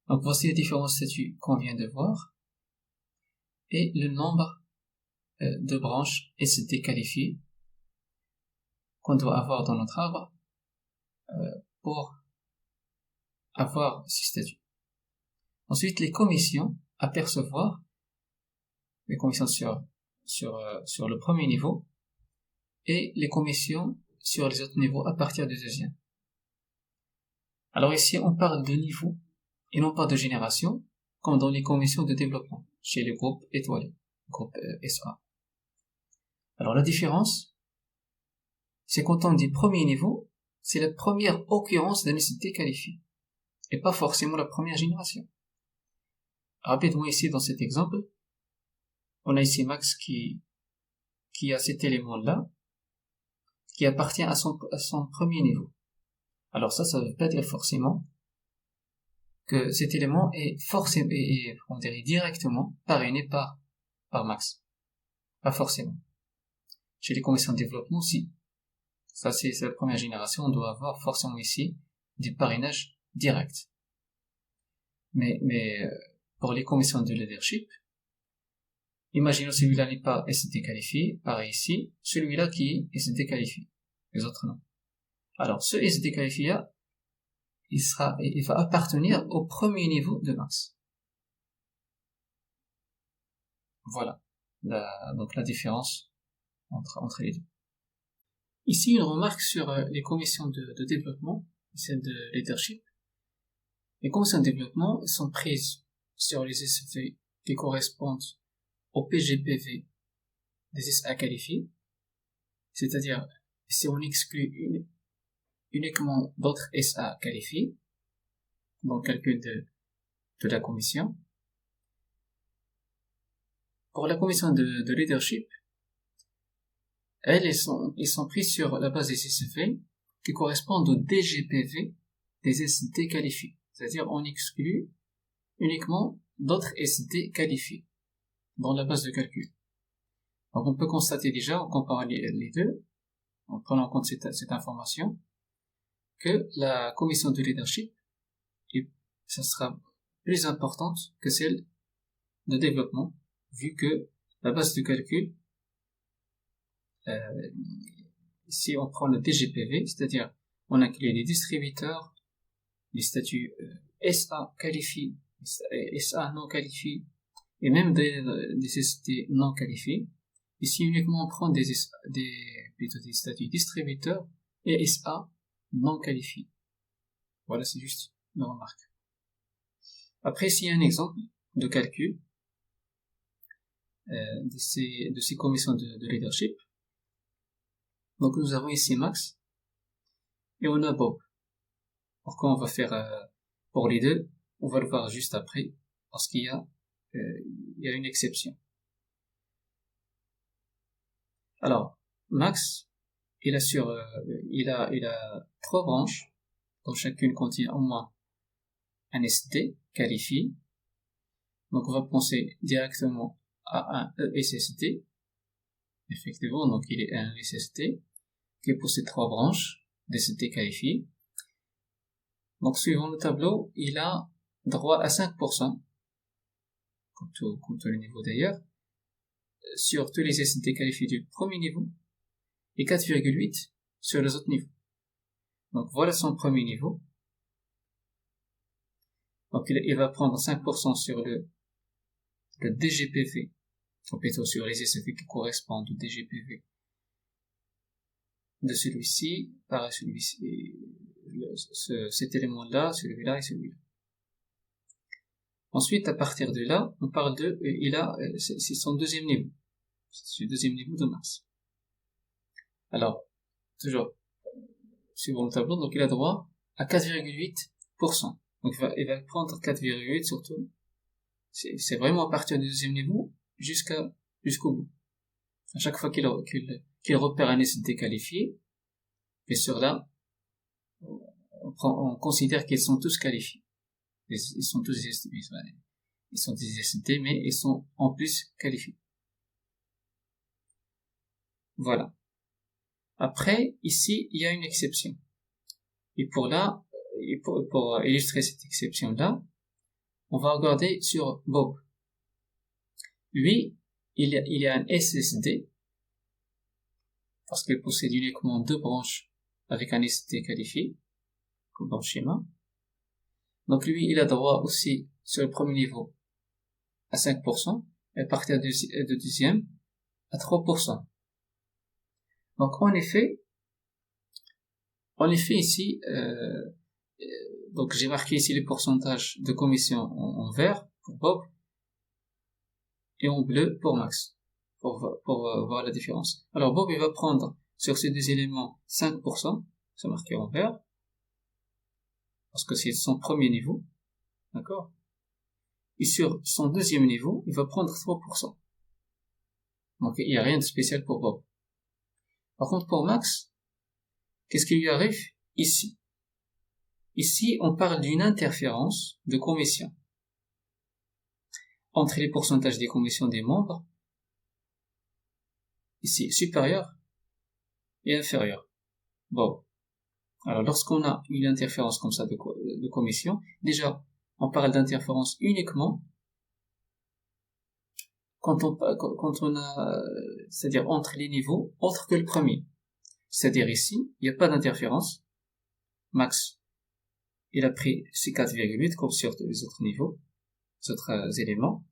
S1: Donc voici les différents statuts qu'on vient de voir et le nombre de branches SD qualifiées qu'on doit avoir dans notre arbre pour avoir ces statuts. Ensuite, les commissions à percevoir, les commissions sur le premier niveau et les commissions sur les autres niveaux à partir du deuxième. Alors ici, on parle de niveau et non pas de génération, comme dans les commissions de développement chez le groupe étoilé, groupe SA. Alors la différence, c'est quand on dit premier niveau, c'est la première occurrence d'un SD qualifié, et pas forcément la première génération. Rapidement ici dans cet exemple, on a ici Max qui a cet élément-là, qui appartient à son premier niveau. Alors ça veut pas dire forcément que cet élément est forcément, on dirait directement parrainé par Max. Pas forcément. Chez les commissions de développement, si. Ça, c'est la première génération, on doit avoir forcément ici du parrainage direct. Mais pour les commissions de leadership, imaginons celui-là n'est pas SD qualifié, pareil ici, celui-là qui est SD qualifié. Les autres non. Alors, ce SD qualifié, il va appartenir au premier niveau de Max. Voilà. Donc la différence entre les deux. Ici, une remarque sur les commissions de développement et celles de leadership. Les commissions de développement sont prises sur les SD qui correspondent au PGPV des SA qualifiés, c'est-à-dire si on exclut uniquement d'autres SA qualifiés dans le calcul de la commission. Pour la commission de leadership, ils sont pris sur la base des SFA qui correspondent au DGPV des SD qualifiés. C'est-à-dire, on exclut uniquement d'autres SD qualifiés dans la base de calcul. Donc, on peut constater déjà, en comparant les deux, en prenant en compte cette information, que la commission de leadership, ça sera plus importante que celle de développement, vu que la base de calcul, si on prend le DGPV, c'est-à-dire on inclut les distributeurs, les statuts SA qualifiés, SA non qualifiés, et même des ST non qualifiés. Ici uniquement on prend des statuts distributeurs et SA non qualifiés. Voilà, c'est juste une remarque. Après, s'il y a un exemple de calcul de ces commissions de leadership, donc nous avons ici Max et on a Bob. Pourquoi on va faire pour les deux, on va le voir juste après, parce qu'il y a une exception. Alors, Max, il a 3 branches, dont chacune contient au moins un SD qualifié. Donc on va penser directement à un ESSD. Effectivement, donc il est un ESSD qui possède 3 branches d'SSD qualifiées. Donc suivant le tableau, il a droit à 5%, comme tout le niveau d'ailleurs, sur tous les SSD qualifiés du premier niveau et 4,8 sur les autres niveaux. Donc voilà son premier niveau. Donc il va prendre 5% sur le DGPV, ou plutôt sur les SSD qui correspondent au DGPV de celui-ci, pareil celui-ci, cet élément-là, celui-là et celui-là. Ensuite, à partir de là, on parle de, c'est son deuxième niveau. C'est le deuxième niveau de masse. Alors, toujours, suivant le tableau, donc il a droit à 4,8%. Donc il va prendre 4,8 surtout. C'est vraiment à partir du deuxième niveau jusqu'au bout. À chaque fois qu'il repère un SSD qualifié, et sur là, on considère qu'ils sont tous qualifiés. Ils sont tous des SSD, mais ils sont en plus qualifiés. Voilà. Après, ici, il y a une exception. Et pour illustrer cette exception-là, on va regarder sur Bob. Lui, il y a un SSD, parce qu'il possède uniquement 2 branches avec un SSD qualifié, comme dans le schéma. Donc lui, il a droit aussi, sur le premier niveau, à 5%, et à partir du deuxième, à 3%. Donc en effet ici, donc j'ai marqué ici les pourcentages de commission en vert pour Bob et en bleu pour Max, pour voir la différence. Alors Bob, il va prendre sur ces deux éléments 5%, c'est marqué en vert, parce que c'est son premier niveau, d'accord? Et sur son deuxième niveau, il va prendre 3%. Donc il n'y a rien de spécial pour Bob. Par contre pour Max, qu'est-ce qui lui arrive ici? Ici, on parle d'une interférence de commission entre les pourcentages des commissions des membres, ici supérieur et inférieur. Bon, alors lorsqu'on a une interférence comme ça de commission, déjà, on parle d'interférence uniquement quand on a, c'est-à-dire entre les niveaux autres que le premier. C'est-à-dire ici, il n'y a pas d'interférence. Max, il a pris ses 4,8 comme sur les autres niveaux, les autres éléments,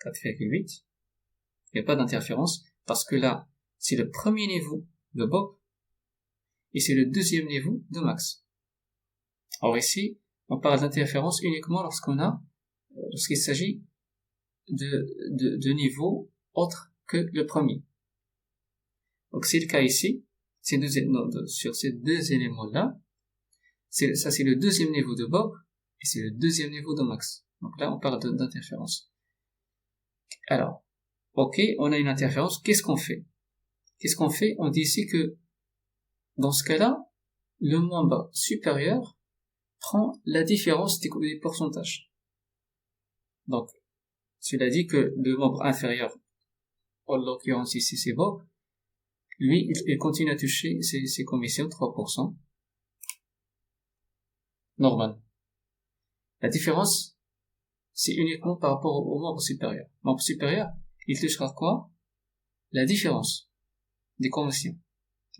S1: 4,8. Il n'y a pas d'interférence parce que là, c'est le premier niveau de Bob et c'est le deuxième niveau de Max. Alors ici, on parle d'interférence uniquement lorsqu'il s'agit de niveaux autres que le premier. Donc c'est le cas ici, sur ces deux éléments-là, ça c'est le deuxième niveau de Bob et c'est le deuxième niveau de Max. Donc là, on parle d'interférence. Alors, ok, on a une interférence, qu'est-ce qu'on fait? On dit ici que, dans ce cas-là, le membre supérieur prend la différence des pourcentages. Donc, cela dit que le membre inférieur, en l'occurrence ici c'est Bob, lui, il continue à toucher ses commissions 3%. Normal. La différence, c'est uniquement par rapport au membre supérieur. Le membre supérieur, il touchera quoi? La différence des commissions,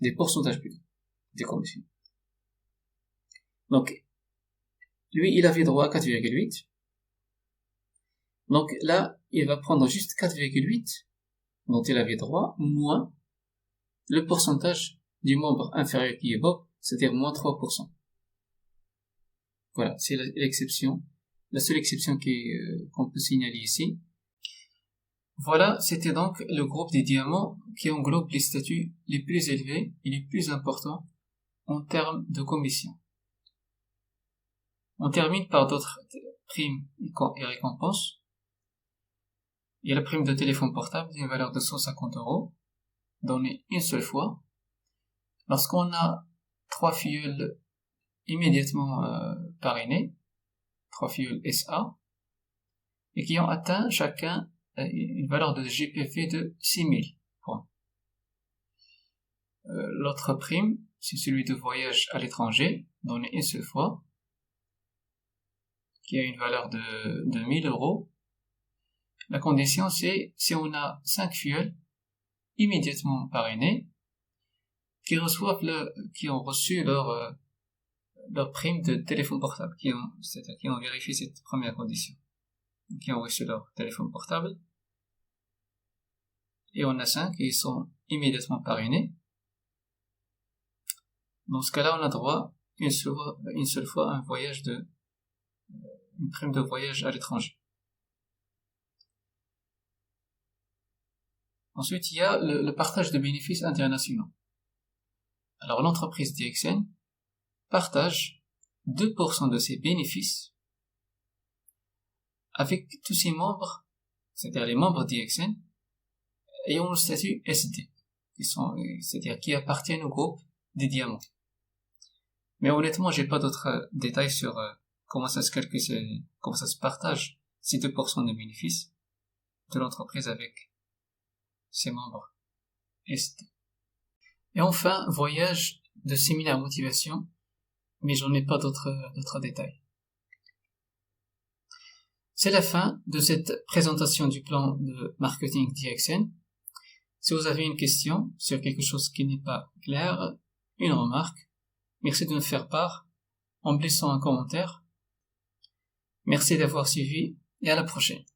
S1: des pourcentages plutôt, des commissions. Donc, lui, il avait droit à 4,8. Donc là, il va prendre juste 4,8 dont il avait droit, moins le pourcentage du membre inférieur qui est Bob, c'est-à-dire moins 3%. Voilà, c'est l'exception, la seule exception qu'on peut signaler ici. Voilà, c'était donc le groupe des diamants qui englobe les statuts les plus élevés et les plus importants en termes de commission. On termine par d'autres primes et récompenses. Il y a la prime de téléphone portable d'une valeur de 150 €, donnée une seule fois. Lorsqu'on a 3 filleuls immédiatement parrainés, 3 filleuls SA, et qui ont atteint chacun une valeur de GPV de 6000 points. L'autre prime, c'est celui de voyage à l'étranger, donné une seule fois, qui a une valeur de 1000 €. La condition, c'est si on a 5 filleuls immédiatement parrainés qui ont reçu leur prime de téléphone portable, c'est-à-dire qui ont vérifié cette première condition, qui ont reçu leur téléphone portable, et on a 5 et ils sont immédiatement parrainés. Dans ce cas-là, on a droit une seule fois à une prime de voyage à l'étranger. Ensuite, il y a le partage de bénéfices internationaux. Alors, l'entreprise DXN partage 2% de ses bénéfices avec tous ses membres, c'est-à-dire les membres DXN, ayant le statut SD, c'est-à-dire qui appartiennent au groupe des diamants. Mais honnêtement, j'ai pas d'autres détails sur comment ça se calcule, comment ça se partage ces 2% de bénéfices de l'entreprise avec ses membres SD. Et enfin, voyage de séminaire motivation, mais j'en ai pas d'autres détails. C'est la fin de cette présentation du plan de marketing DXN. Si vous avez une question sur quelque chose qui n'est pas clair, une remarque, merci de me faire part en me laissant un commentaire. Merci d'avoir suivi et à la prochaine.